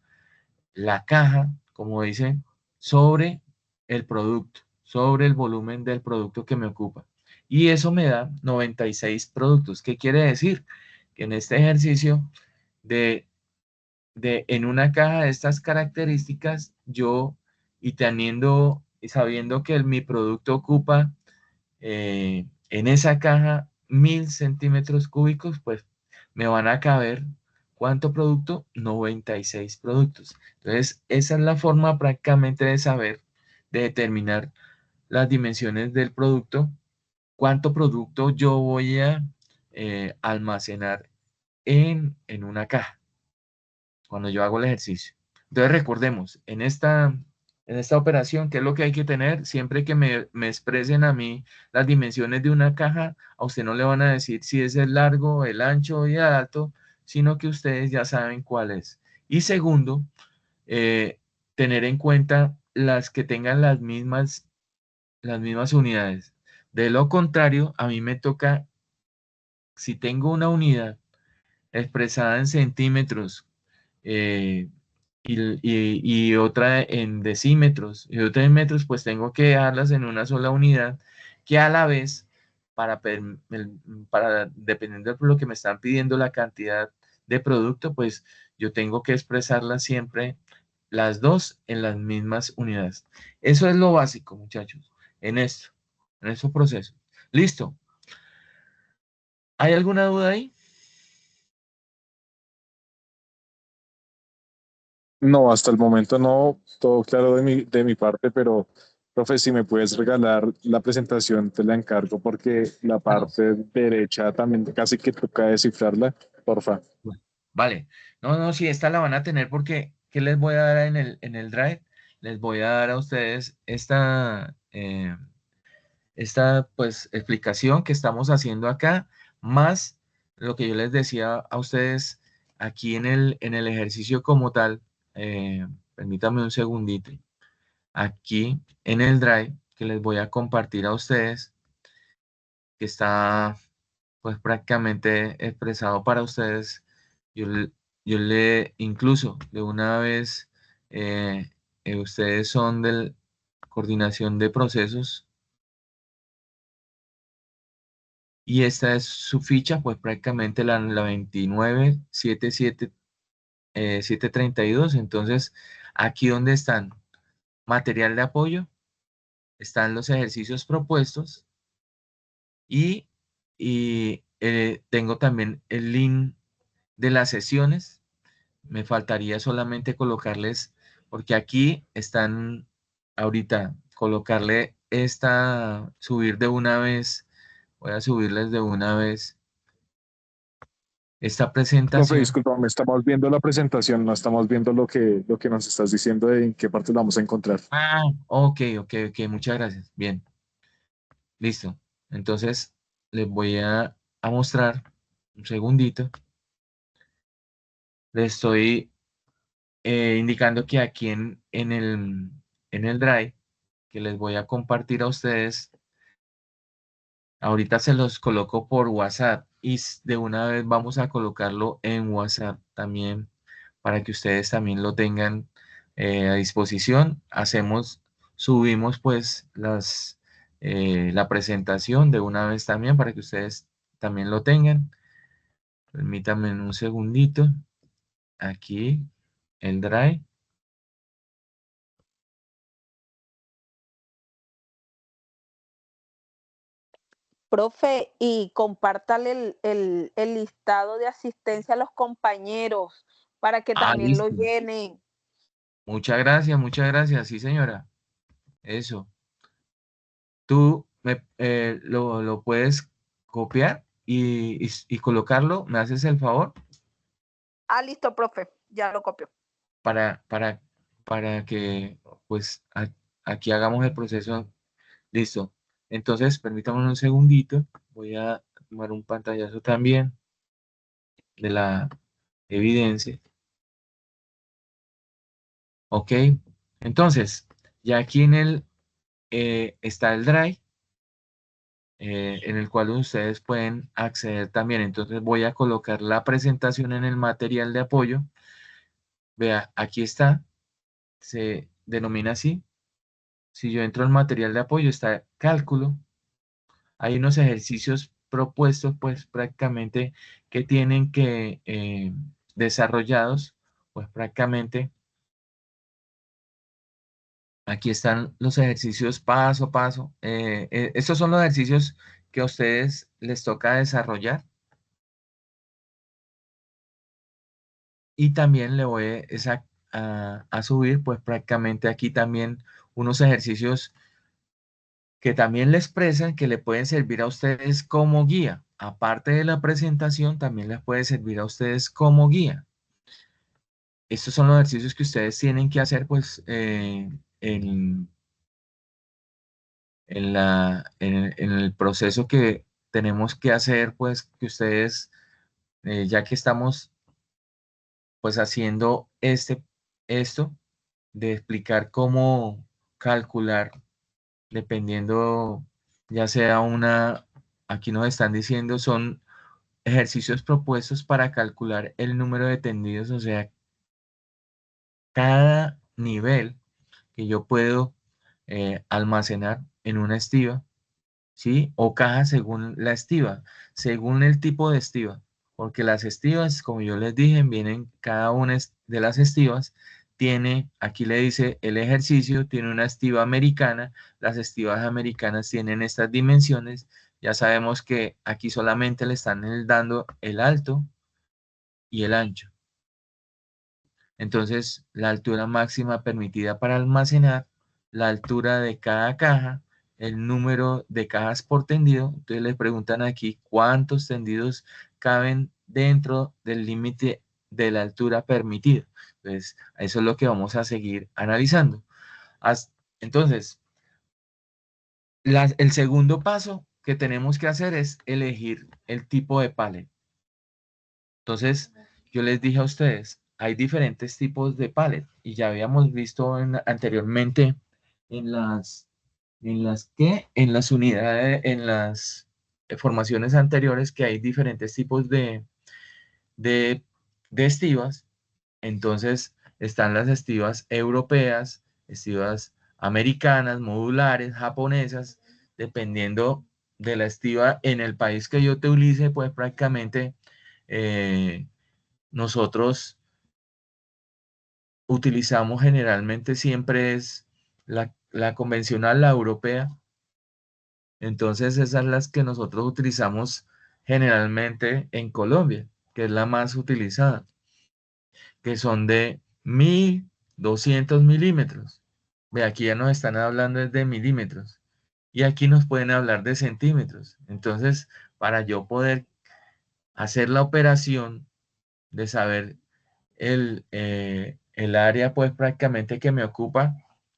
la caja, como dicen, sobre el producto, sobre el volumen del producto que me ocupa. Y eso me da 96 productos. ¿Qué quiere decir? Que en este ejercicio en una caja de estas características, yo y teniendo y sabiendo que mi producto ocupa en esa caja 1000 centímetros cúbicos, pues me van a caber, ¿cuánto producto? 96 productos. Entonces, esa es la forma prácticamente de saber, de determinar las dimensiones del producto, cuánto producto yo voy a almacenar en una caja cuando yo hago el ejercicio. Entonces, recordemos, en esta operación, ¿qué es lo que hay que tener? Siempre que me expresen a mí las dimensiones de una caja, a usted no le van a decir si es el largo, el ancho y el alto, sino que ustedes ya saben cuál es. Y segundo, tener en cuenta las que tengan las mismas unidades. De lo contrario, a mí me toca, si tengo una unidad expresada en centímetros, eh, y otra en decímetros y otra en metros, pues tengo que dejarlas en una sola unidad que a la vez, dependiendo de lo que me están pidiendo la cantidad de producto, pues yo tengo que expresarlas siempre las dos en las mismas unidades. Eso es lo básico, muchachos, en estos procesos. ¿Listo? ¿Hay alguna duda ahí? No, hasta el momento no, todo claro de mi parte, pero profe, si me puedes regalar la presentación, te la encargo porque la Claro. parte derecha también casi que toca descifrarla, porfa. Bueno, vale. No, no, sí, esta la van a tener porque, ¿qué les voy a dar en el Drive? Les voy a dar a ustedes esta pues explicación que estamos haciendo acá, más lo que yo les decía a ustedes aquí en el ejercicio como tal. Permítanme un segundito. Aquí en el Drive que les voy a compartir a ustedes, que está pues prácticamente expresado para ustedes. Yo le incluso de una vez, ustedes son de coordinación de procesos y esta es su ficha, pues prácticamente la 29 77 732. Entonces, aquí donde están material de apoyo, están los ejercicios propuestos y tengo también el link de las sesiones. Me faltaría solamente colocarles, porque aquí están ahorita, colocarle subir de una vez, voy a subirles de una vez esta Profe, presentación. discúlpame, estamos viendo la presentación, no estamos viendo lo que nos estás diciendo de en qué parte lo vamos a encontrar. Ah, ok, ok, ok, muchas gracias. Bien, listo. Entonces, les voy a mostrar un segundito. Les estoy indicando que aquí en el Drive que les voy a compartir a ustedes, Ahorita se los coloco por WhatsApp y de una vez vamos a colocarlo en WhatsApp también para que ustedes también lo tengan a disposición. Subimos pues la presentación de una vez también para que ustedes también lo tengan. Permítanme un segundito. Aquí el Drive. Profe, y compártale el listado de asistencia a los compañeros para que Ah, también lo listo. llenen. Muchas gracias, muchas gracias. Sí, señora. Eso. Tú lo puedes copiar y colocarlo. ¿Me haces el favor? Ah, listo, profe, ya lo copio. Para, para, para que pues aquí hagamos el proceso. Listo. Entonces, permítame un segundito. Voy a tomar un pantallazo también de la evidencia. Ok. Entonces, ya aquí está el Drive, en el cual ustedes pueden acceder también. Entonces voy a colocar la presentación en el material de apoyo. Vea, aquí está, se denomina así. Si yo entro al material de apoyo, está cálculo. Hay unos ejercicios propuestos, pues prácticamente que tienen que desarrollados, pues prácticamente aquí están los ejercicios paso a paso. Estos son los ejercicios que a ustedes les toca desarrollar. Y también le voy a subir, pues prácticamente aquí también unos ejercicios que también le expresan que le pueden servir a ustedes como guía. Aparte de la presentación, también les puede servir a ustedes como guía. Estos son los ejercicios que ustedes tienen que hacer, pues, en, en el proceso que tenemos que hacer, pues, que ustedes, ya que estamos, pues, haciendo esto, de explicar cómo calcular, dependiendo, ya sea aquí nos están diciendo, son ejercicios propuestos para calcular el número de tendidos, o sea, cada nivel que yo puedo almacenar en una estiva, ¿sí? O caja según la estiva, según el tipo de estiva, porque las estivas, como yo les dije, vienen cada una de las estivas, tiene, aquí le dice el ejercicio, tiene una estiva americana, las estivas americanas tienen estas dimensiones, ya sabemos que aquí solamente le están dando el alto y el ancho. Entonces, la altura máxima permitida para almacenar, la altura de cada caja, el número de cajas por tendido. Entonces, les preguntan aquí cuántos tendidos caben dentro del límite de la altura permitida. Entonces, eso es lo que vamos a seguir analizando. Entonces, el segundo paso que tenemos que hacer es elegir el tipo de pallet. Entonces, yo les dije a ustedes, hay diferentes tipos de pallet y ya habíamos visto anteriormente en en las unidades, en las formaciones anteriores que hay diferentes tipos de, de estivas. Entonces, están las estivas europeas, estivas americanas, modulares, japonesas, dependiendo de la estiva en el país que yo te utilice, pues prácticamente nosotros utilizamos generalmente siempre es la convencional, la europea. Entonces esas son las que nosotros utilizamos generalmente en Colombia, que es la más utilizada, que son de 1200 milímetros. Ve, aquí ya nos están hablando de milímetros y aquí nos pueden hablar de centímetros. Entonces, para yo poder hacer la operación de saber el área pues prácticamente que me ocupa,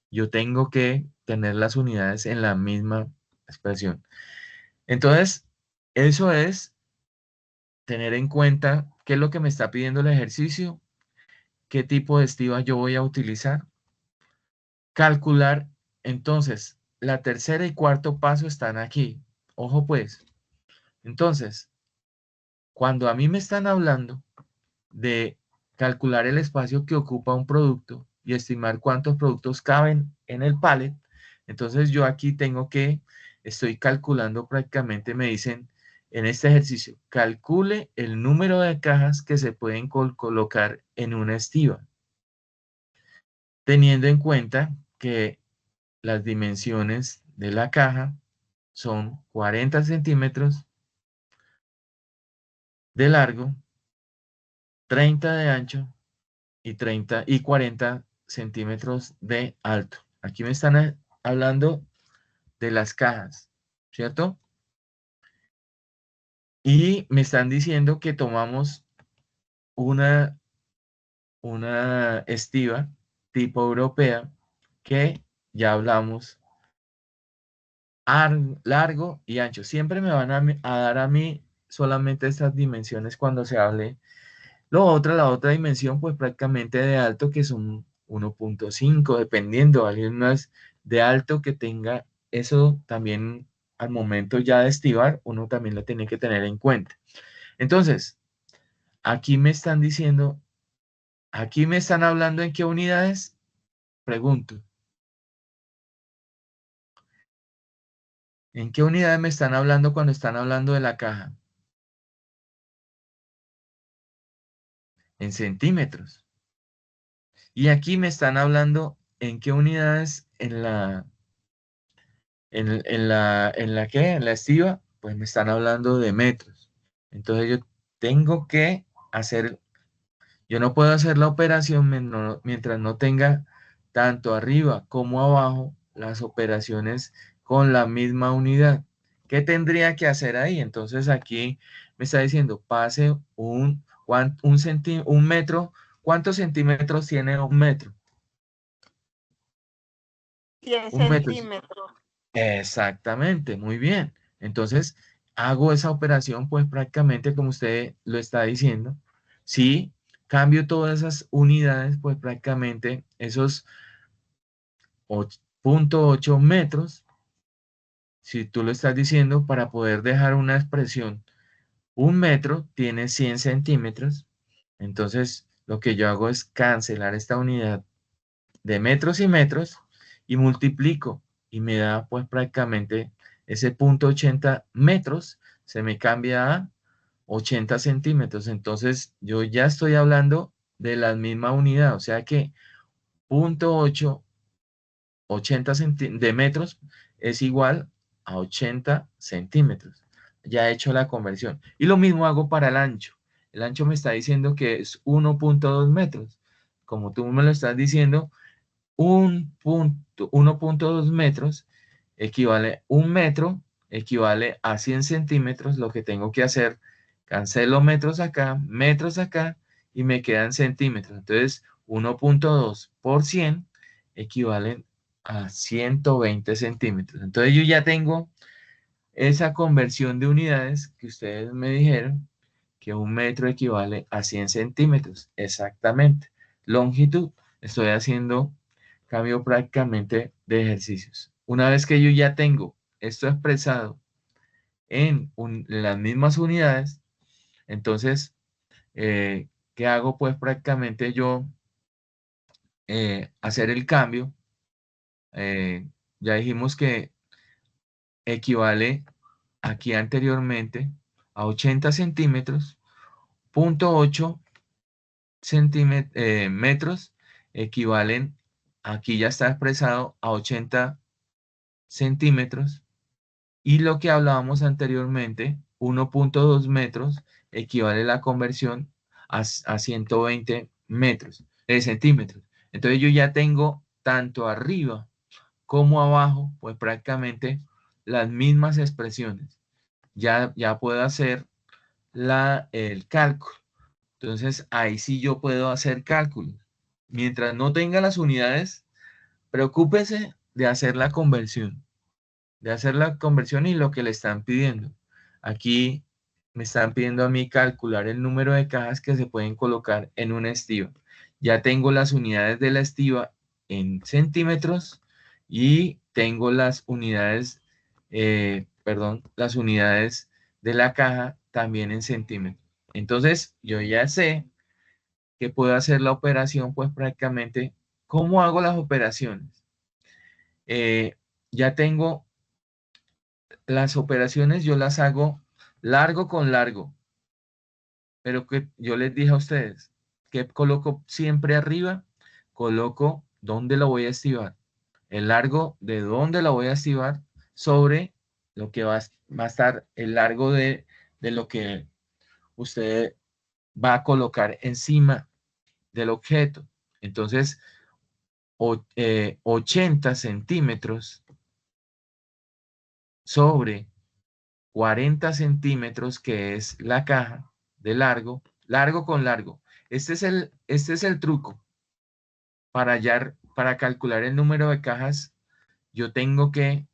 yo tengo que tener las unidades en la misma expresión. Entonces, eso es tener en cuenta qué es lo que me está pidiendo el ejercicio, qué tipo de estiva yo voy a utilizar, calcular. Entonces, la tercera y cuarto paso están aquí. Ojo pues. Entonces, cuando a mí me están hablando de calcular el espacio que ocupa un producto y estimar cuántos productos caben en el pallet, entonces yo aquí estoy calculando prácticamente, me dicen en este ejercicio, calcule el número de cajas que se pueden colocar en una estiva, teniendo en cuenta que las dimensiones de la caja son 40 centímetros de largo, 30 de ancho y 40 centímetros de alto. Aquí me están hablando de las cajas, ¿cierto? Y me están diciendo que tomamos una estiva tipo europea que ya hablamos, largo y ancho. Siempre me van a dar a mí solamente estas dimensiones cuando se hable. La otra dimensión, pues prácticamente de alto, que son 1.5, dependiendo, algunas de alto que tenga, eso también al momento ya de estivar, uno también lo tiene que tener en cuenta. Entonces, aquí me están diciendo, aquí me están hablando en qué unidades, pregunto. ¿En qué unidades me están hablando cuando están hablando de la caja? En centímetros. Y aquí me están hablando en qué unidades en la estiva, pues me están hablando de metros. Entonces yo tengo que hacer, yo no puedo hacer la operación mientras no tenga tanto arriba como abajo las operaciones con la misma unidad. ¿Qué tendría que hacer ahí? Entonces aquí me está diciendo, pase un metro. ¿Cuántos centímetros tiene un metro? 100 Un metro. centímetros. Exactamente, muy bien. Entonces, hago esa operación, pues prácticamente como usted lo está diciendo. Si cambio todas esas unidades, pues prácticamente esos 8.8 metros, si tú lo estás diciendo, para poder dejar una expresión, un metro tiene 100 centímetros. Entonces, lo que yo hago es cancelar esta unidad de metros y metros y multiplico y me da pues prácticamente ese punto 80 metros, se me cambia a 80 centímetros. Entonces yo ya estoy hablando de la misma unidad, o sea que punto 8, 80 de metros es igual a 80 centímetros. Ya he hecho la conversión. Y lo mismo hago para el ancho. El ancho me está diciendo que es 1.2 metros. Como tú me lo estás diciendo, 1.2 metros equivale, un metro equivale a 100 centímetros. Lo que tengo que hacer, cancelo metros acá y me quedan centímetros. Entonces, 1.2 por 100 equivalen a 120 centímetros. Entonces, yo ya tengo esa conversión de unidades que ustedes me dijeron que un metro equivale a 100 centímetros. Exactamente. Longitud. Estoy haciendo cambio prácticamente de ejercicios. Una vez que yo ya tengo esto expresado en las mismas unidades, entonces, ¿qué hago? Pues prácticamente yo hacer el cambio. Ya dijimos que equivale aquí anteriormente a 80 centímetros, 0.8 metros equivalen, aquí ya está expresado a 80 centímetros, y lo que hablábamos anteriormente, 1.2 metros equivale la conversión a 120 centímetros. Entonces yo ya tengo tanto arriba como abajo, pues prácticamente las mismas expresiones. Ya puedo hacer el cálculo. Entonces, ahí sí yo puedo hacer cálculos. Mientras no tenga las unidades, preocúpese de hacer la conversión. De hacer la conversión y lo que le están pidiendo. Aquí me están pidiendo a mí calcular el número de cajas que se pueden colocar en una estiva. Ya tengo las unidades de la estiva en centímetros y tengo las unidades perdón, las unidades de la caja también en centímetros. Entonces, yo ya sé que puedo hacer la operación, pues prácticamente, ¿cómo hago las operaciones? Ya tengo las operaciones, yo las hago largo con largo, pero que yo les dije a ustedes que coloco siempre arriba, coloco dónde lo voy a estivar, el largo de dónde lo voy a estivar sobre lo que va a estar el largo de lo que usted va a colocar encima del objeto. Entonces, 80 centímetros sobre 40 centímetros, que es la caja de largo, largo con largo. Este es el truco. Para calcular el número de cajas, yo tengo que,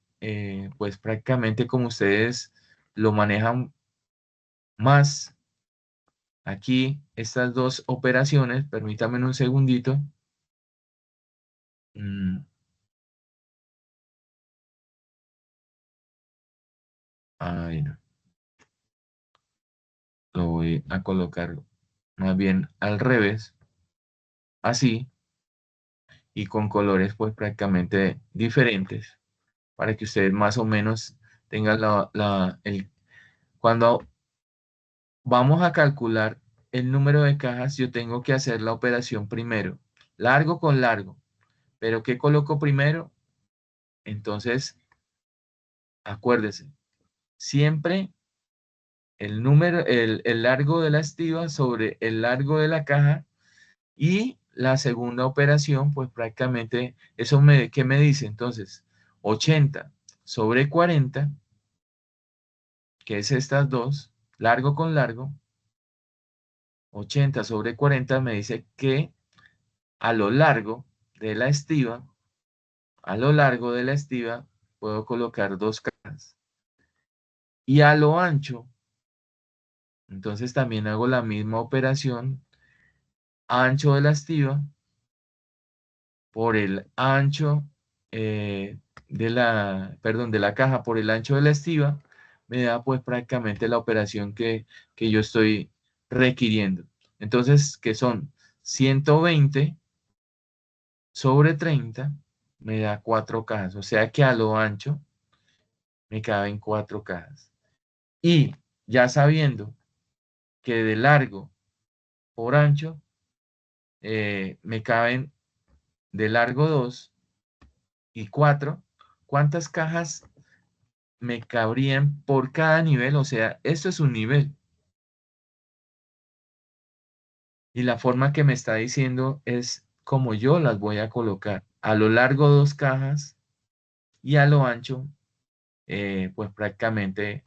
pues prácticamente como ustedes lo manejan más, aquí estas dos operaciones, permítanme un segundito. Ay, no. Lo voy a colocar más bien al revés, así, y con colores pues prácticamente diferentes, para que ustedes más o menos tengan cuando vamos a calcular el número de cajas, yo tengo que hacer la operación primero, largo con largo, pero ¿qué coloco primero? Entonces, acuérdese, siempre el largo de la estiba sobre el largo de la caja. Y la segunda operación, pues prácticamente, ¿qué me dice? Entonces, 80 sobre 40, que es estas dos, largo con largo, 80 sobre 40 me dice que a lo largo de la estiba, a lo largo de la estiba, puedo colocar dos cajas. Y a lo ancho, entonces también hago la misma operación, ancho de la estiba, por el ancho de la caja por el ancho de la estiba, me da pues prácticamente la operación que yo estoy requiriendo. Entonces, que son 120 sobre 30, me da 4 cajas. O sea que a lo ancho me caben 4 cajas. Y ya sabiendo que de largo por ancho me caben de largo 2 y 4, ¿cuántas cajas me cabrían por cada nivel? O sea, esto es un nivel. Y la forma que me está diciendo es como yo las voy a colocar. A lo largo 2 cajas y a lo ancho, pues prácticamente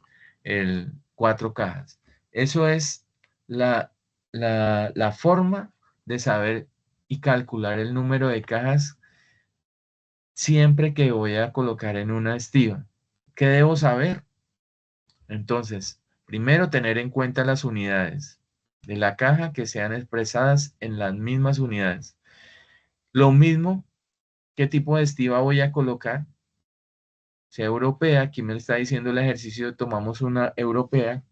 4 cajas. Eso es la forma de saber y calcular el número de cajas siempre que voy a colocar en una estiba. ¿Qué debo saber? Entonces, primero tener en cuenta las unidades de la caja que sean expresadas en las mismas unidades. Lo mismo, ¿qué tipo de estiba voy a colocar? Sea europea, aquí me está diciendo el ejercicio, tomamos una europea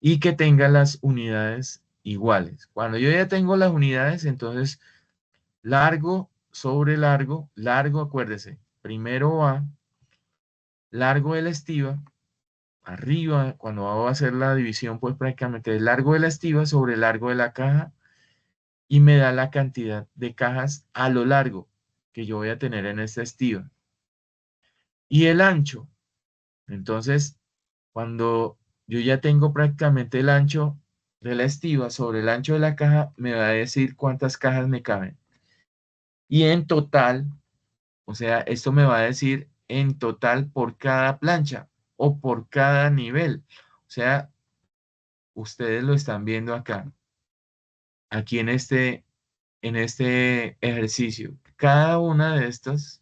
y que tenga las unidades iguales. Cuando yo ya tengo las unidades, entonces largo sobre largo, largo, acuérdese, primero va largo de la estiba, arriba, cuando vamos a hacer la división, pues prácticamente el largo de la estiba sobre el largo de la caja y me da la cantidad de cajas a lo largo que yo voy a tener en esta estiba. Y el ancho, entonces, cuando yo ya tengo prácticamente el ancho de la estiba sobre el ancho de la caja, me va a decir cuántas cajas me caben. Y en total, o sea, esto me va a decir en total por cada plancha o por cada nivel. O sea, ustedes lo están viendo acá, aquí en este ejercicio. Cada una de estas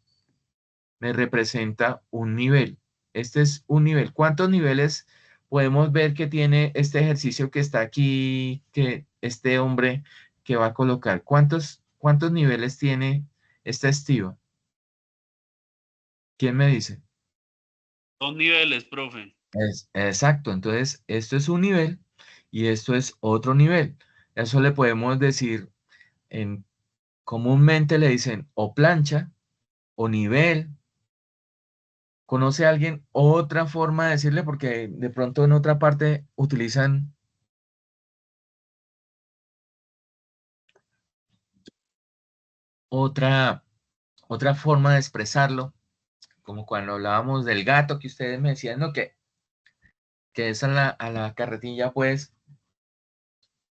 me representa un nivel. Este es un nivel. ¿Cuántos niveles podemos ver que tiene este ejercicio que está aquí, que este hombre que va a colocar? ¿Cuántos niveles tiene esta estiva? ¿Quién me dice? Son niveles, profe. Exacto, entonces esto es un nivel y esto es otro nivel. Eso le podemos decir, comúnmente le dicen o plancha o nivel. ¿Conoce a alguien otra forma de decirle? Porque de pronto en otra parte utilizan otra, otra forma de expresarlo, como cuando hablábamos del gato que ustedes me decían, ¿no? Que es a la carretilla, pues,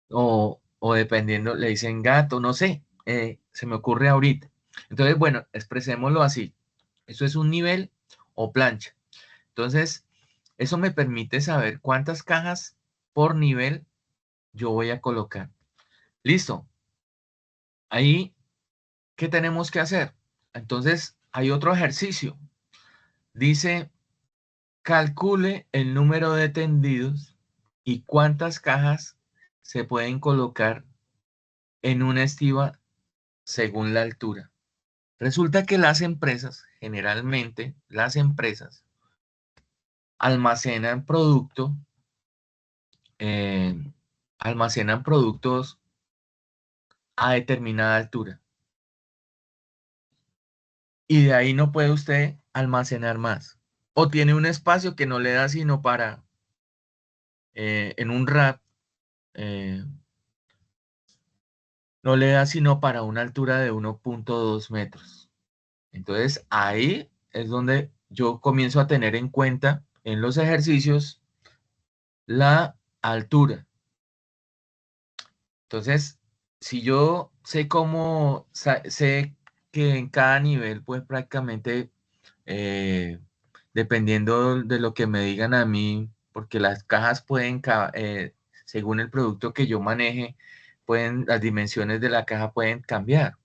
o dependiendo, le dicen gato, no sé, se me ocurre ahorita. Entonces, bueno, expresémoslo así. Eso es un nivel o plancha. Entonces, eso me permite saber cuántas cajas por nivel yo voy a colocar. Listo. Ahí, ¿qué tenemos que hacer? Entonces, hay otro ejercicio. Dice, calcule el número de tendidos y cuántas cajas se pueden colocar en una estiba según la altura. Resulta que las empresas, generalmente las empresas, almacenan eh, almacenan productos a determinada altura. Y de ahí no puede usted almacenar más. O tiene un espacio que no le da sino para, en un rack, eh, no le da sino para una altura de 1.2 metros. Entonces ahí es donde yo comienzo a tener en cuenta en los ejercicios la altura. Entonces, si yo sé cómo, sé que en cada nivel, pues prácticamente, eh, dependiendo de lo que me digan a mí, porque las cajas pueden, según el producto que yo maneje, las dimensiones de la caja pueden cambiar.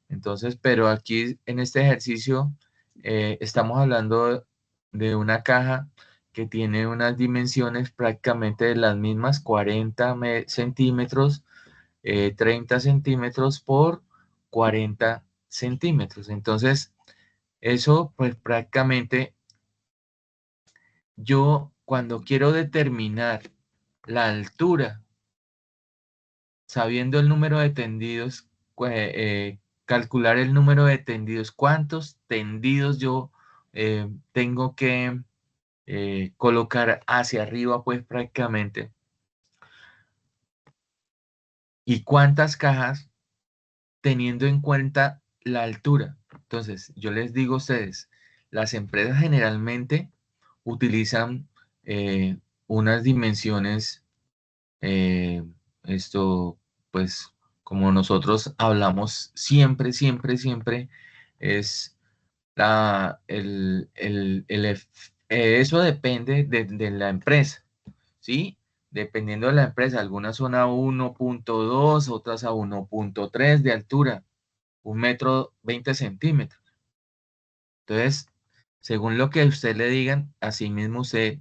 Entonces, pero aquí en este ejercicio estamos hablando de una caja que tiene unas dimensiones prácticamente de las mismas, 40 centímetros, 30 centímetros por 40 centímetros. Entonces, eso pues prácticamente yo cuando quiero determinar la altura, sabiendo el número de tendidos, calcular el número de tendidos, cuántos tendidos yo tengo que colocar hacia arriba, pues prácticamente, y cuántas cajas teniendo en cuenta la altura. Entonces, yo les digo a ustedes, las empresas generalmente utilizan unas dimensiones, eh, esto, pues, como nosotros hablamos siempre, siempre, siempre, es eso depende de la empresa, ¿sí? Dependiendo de la empresa, algunas son a 1.2, otras a 1.3 de altura, 1 metro 20 centímetros. Entonces, según lo que usted le digan, así mismo usted,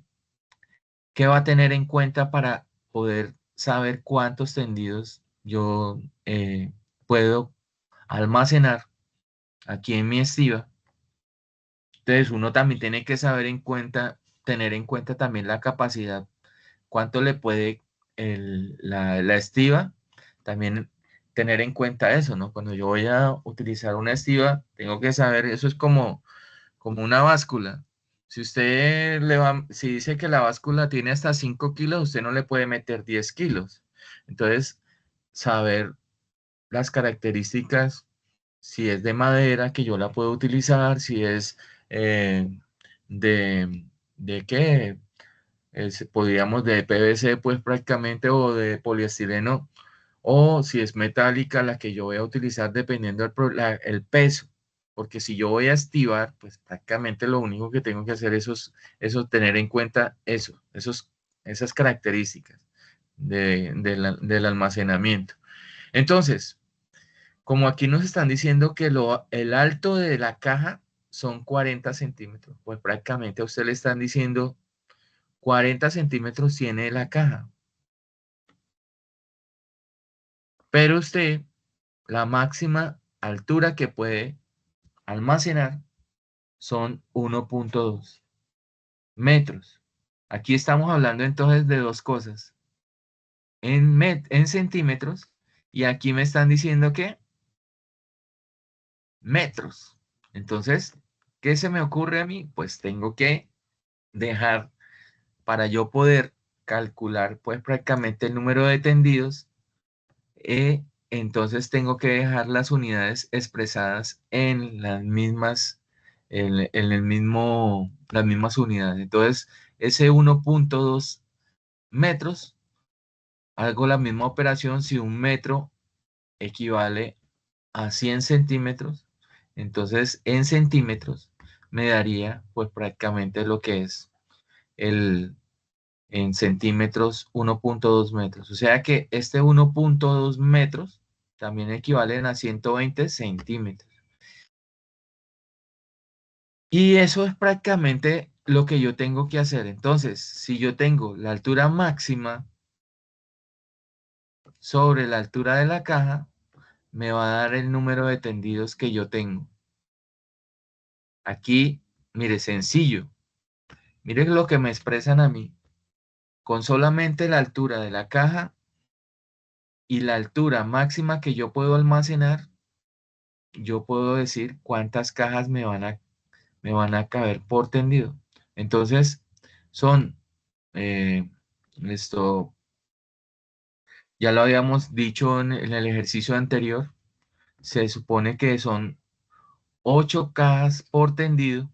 ¿qué va a tener en cuenta para poder saber cuántos tendidos yo puedo almacenar aquí en mi estiva? Entonces, uno también tiene que saber en cuenta, tener en cuenta también la capacidad, cuánto le puede la estiva, también tener en cuenta eso, ¿no? Cuando yo voy a utilizar una estiva, tengo que saber, eso es como una báscula. Si usted si dice que la báscula tiene hasta 5 kilos, usted no le puede meter 10 kilos. Entonces, saber las características, si es de madera, que yo la puedo utilizar, si es eh, de, ¿de qué? Podríamos de PVC, pues prácticamente, o de poliestireno, o si es metálica la que yo voy a utilizar dependiendo el peso. Porque si yo voy a estivar, pues prácticamente lo único que tengo que hacer es tener en cuenta esas características del almacenamiento. Entonces, como aquí nos están diciendo que el alto de la caja son 40 centímetros, pues prácticamente a usted le están diciendo 40 centímetros tiene la caja. Pero usted, la máxima altura que puede almacenar son 1.2. metros. Aquí estamos hablando entonces de dos cosas. En centímetros, y aquí me están diciendo que metros. Entonces, ¿qué se me ocurre a mí? Pues tengo que dejar, para yo poder calcular pues prácticamente el número de tendidos, entonces tengo que dejar las unidades expresadas en las mismas, en el mismo, las mismas unidades. Entonces, ese 1.2 metros, hago la misma operación si un metro equivale a 100 centímetros, entonces en centímetros me daría pues prácticamente lo que es el, en centímetros 1.2 metros. O sea que este 1.2 metros también equivalen a 120 centímetros. Y eso es prácticamente lo que yo tengo que hacer. Entonces, si yo tengo la altura máxima sobre la altura de la caja, me va a dar el número de tendidos que yo tengo. Aquí, mire, sencillo. Mire lo que me expresan a mí. Con solamente la altura de la caja y la altura máxima que yo puedo almacenar, yo puedo decir cuántas cajas me van a caber por tendido. Entonces, son, eh, esto, ya lo habíamos dicho en el ejercicio anterior, se supone que son 8 cajas por tendido.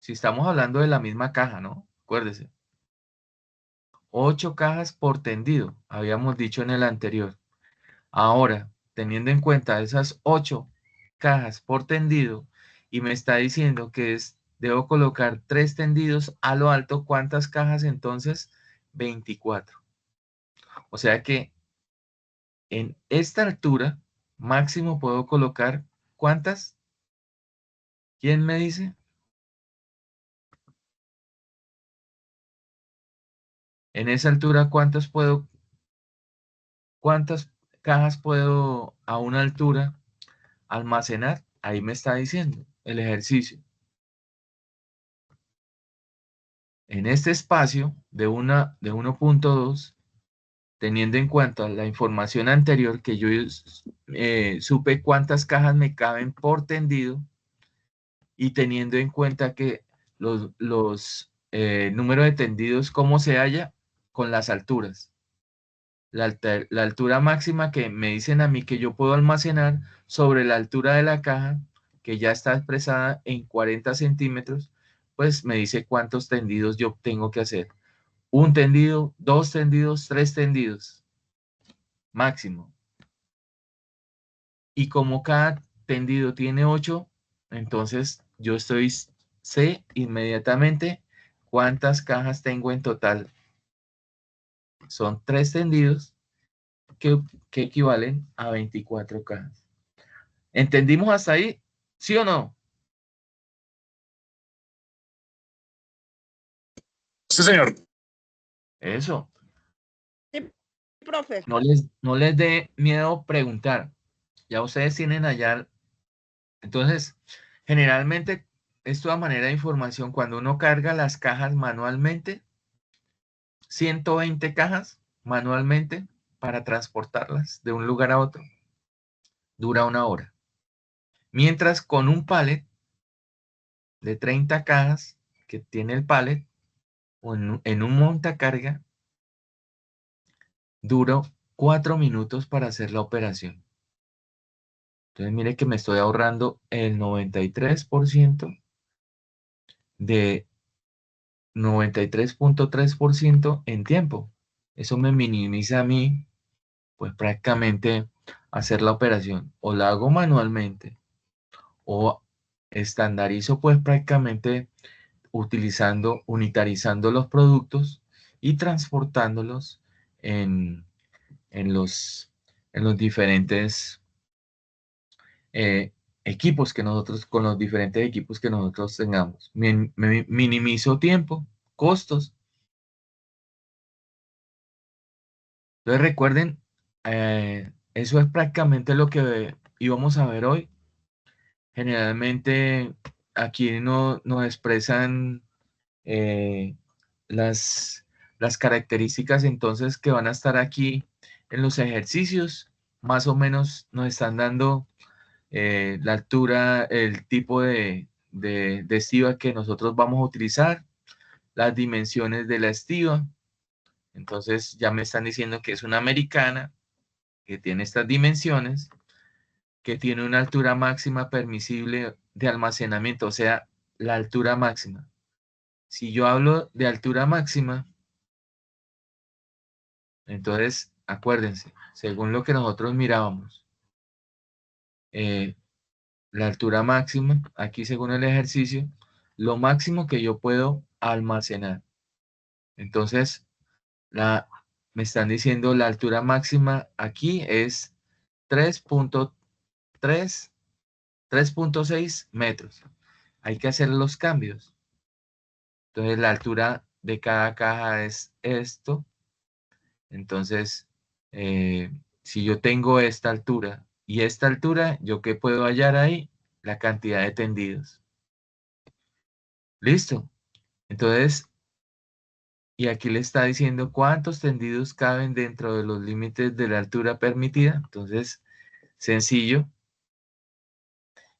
Si estamos hablando de la misma caja, ¿no? Acuérdese. 8 cajas por tendido, habíamos dicho en el anterior. Ahora, teniendo en cuenta esas 8 cajas por tendido y me está diciendo que debo colocar 3 tendidos a lo alto, ¿cuántas cajas entonces? 24. O sea que en esta altura máximo puedo colocar ¿cuántas? ¿Quién me dice? En esa altura cuántas cajas puedo a una altura almacenar? Ahí me está diciendo el ejercicio. En este espacio de 1.2, teniendo en cuenta la información anterior que yo supe cuántas cajas me caben por tendido y teniendo en cuenta que los números de tendidos, ¿cómo se halla? Con las alturas. La altura máxima que me dicen a mí que yo puedo almacenar sobre la altura de la caja, que ya está expresada en 40 centímetros, pues me dice cuántos tendidos yo tengo que hacer. Un tendido, 2 tendidos, 3 tendidos máximo. Y como cada tendido tiene 8, entonces sé inmediatamente cuántas cajas tengo en total. Son 3 tendidos que equivalen a 24 cajas. ¿Entendimos hasta ahí? ¿Sí o no? Sí, señor. Eso. Sí, profe. No les dé miedo preguntar. Ya ustedes tienen allá. Entonces, generalmente, esto a manera de información, cuando uno carga las cajas manualmente, 120 cajas manualmente para transportarlas de un lugar a otro, dura 1 hora. Mientras con un pallet de 30 cajas que tiene el pallet, o en un montacarga, dura 4 minutos para hacer la operación. Entonces, mire que me estoy ahorrando el 93% de 93.3% en tiempo. Eso me minimiza a mí, pues prácticamente hacer la operación. O la hago manualmente o estandarizo pues prácticamente unitarizando los productos y transportándolos en, en los, en los diferentes equipos que nosotros, con los diferentes equipos que nosotros tengamos. Minimizo tiempo, costos. Entonces recuerden, eso es prácticamente lo que íbamos a ver hoy. Generalmente aquí nos expresan eh, las, las características entonces que van a estar aquí en los ejercicios. Más o menos nos están dando la altura, el tipo de estiva que nosotros vamos a utilizar, las dimensiones de la estiva. Entonces ya me están diciendo que es una americana, que tiene estas dimensiones, que tiene una altura máxima permisible de almacenamiento, o sea, la altura máxima. Si yo hablo de altura máxima, entonces acuérdense, según lo que nosotros mirábamos, eh, la altura máxima, aquí según el ejercicio, lo máximo que yo puedo almacenar. Entonces, me están diciendo la altura máxima aquí es 3.6 metros. Hay que hacer los cambios. Entonces, la altura de cada caja es esto. Entonces, si yo tengo esta altura y esta altura, ¿yo qué puedo hallar ahí? La cantidad de tendidos. ¿Listo? Entonces, y aquí le está diciendo cuántos tendidos caben dentro de los límites de la altura permitida. Entonces, sencillo.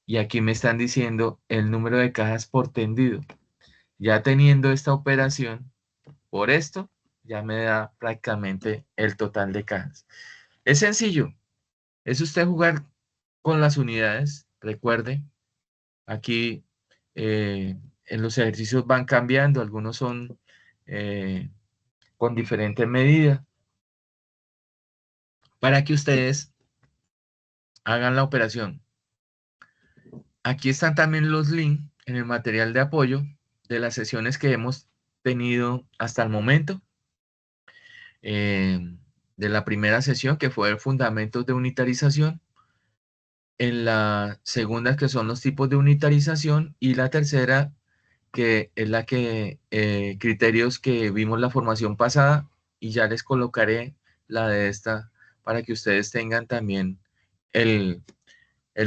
Y aquí me están diciendo el número de cajas por tendido. Ya teniendo esta operación, por esto, ya me da prácticamente el total de cajas. Es sencillo. Es usted jugar con las unidades. Recuerde, aquí en los ejercicios van cambiando. Algunos son con diferentes medidas para que ustedes hagan la operación. Aquí están también los links en el material de apoyo de las sesiones que hemos tenido hasta el momento. De la primera sesión, que fue el fundamentos de unitarización. En la segunda, que son los tipos de unitarización. Y la tercera, que es la que criterios que vimos la formación pasada. Y ya les colocaré la de esta para que ustedes tengan también el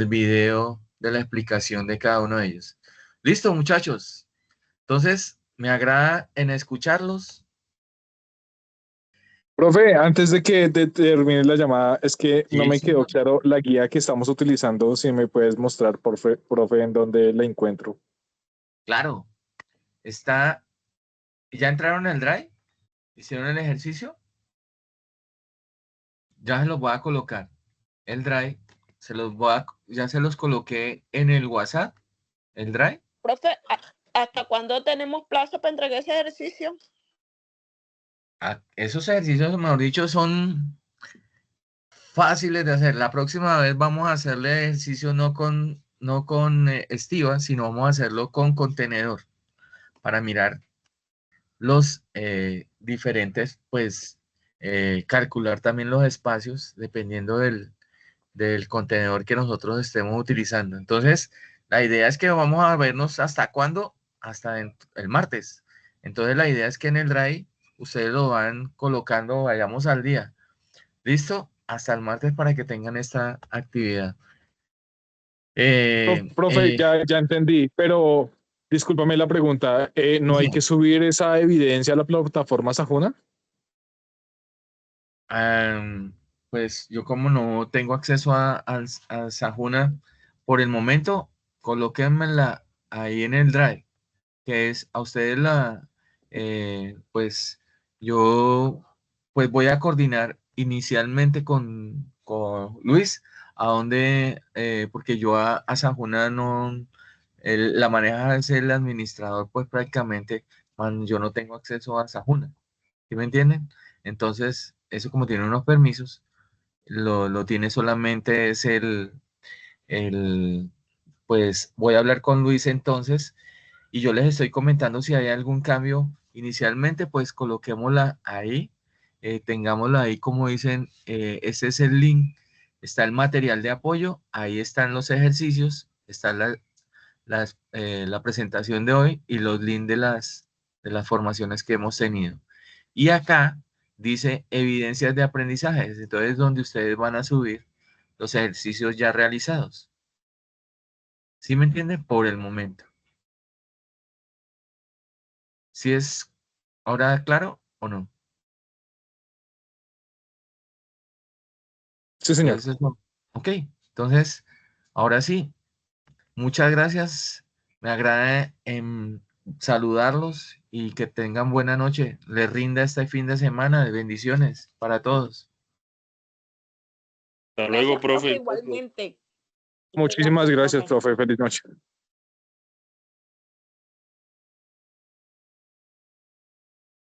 video de la explicación de cada uno de ellos. Listo, muchachos. Entonces, me agrada en escucharlos. Profe, antes de que termine la llamada, es que no Sí, me quedó señor. claro la guía que estamos utilizando. Si me puedes mostrar, profe, en dónde la encuentro. Claro. Está, ¿ya entraron en el Drive? ¿Hicieron el ejercicio? Ya se los voy a colocar. El Drive, ya se los coloqué en el WhatsApp, el Drive. Profe, ¿hasta cuándo tenemos plazo para entregar ese ejercicio? Esos ejercicios, mejor dicho, son fáciles de hacer. La próxima vez vamos a hacerle ejercicio no con estiva, sino vamos a hacerlo con contenedor para mirar los diferentes, pues, calcular también los espacios dependiendo del contenedor que nosotros estemos utilizando. Entonces, la idea es que vamos a vernos hasta cuándo, hasta el martes. Entonces, la idea es que en el Drive ustedes lo van colocando, vayamos al día. ¿Listo? Hasta el martes para que tengan esta actividad. Profe, ya entendí, pero discúlpame la pregunta. ¿No hay que Sí. subir esa evidencia a la plataforma Sajuna? Pues yo como no tengo acceso a Sajuna por el momento, colóquenmela ahí en el Drive, que es a ustedes pues yo pues voy a coordinar inicialmente con Luis, a donde, porque yo a Sajuna no, la maneja es el administrador, pues prácticamente yo no tengo acceso a Sajuna, ¿sí me entienden? Entonces, eso como tiene unos permisos, lo tiene solamente es pues voy a hablar con Luis entonces y yo les estoy comentando si hay algún cambio. Inicialmente, pues coloquémosla ahí, tengámosla ahí como dicen, ese es el link, está el material de apoyo, ahí están los ejercicios, está la presentación de hoy y los links de las formaciones que hemos tenido. Y acá dice evidencias de aprendizaje, entonces donde ustedes van a subir los ejercicios ya realizados. ¿Sí me entienden? Por el momento. ¿Sí es ahora claro o no? Sí, señor. Entonces, ok, entonces, ahora sí, muchas gracias. Me agrada saludarlos y que tengan buena noche. Les rinda este fin de semana de bendiciones para todos. Hasta luego, Gracias, profe, profe. igualmente. Que tenga Muchísimas feliz gracias, noche. profe. Feliz noche.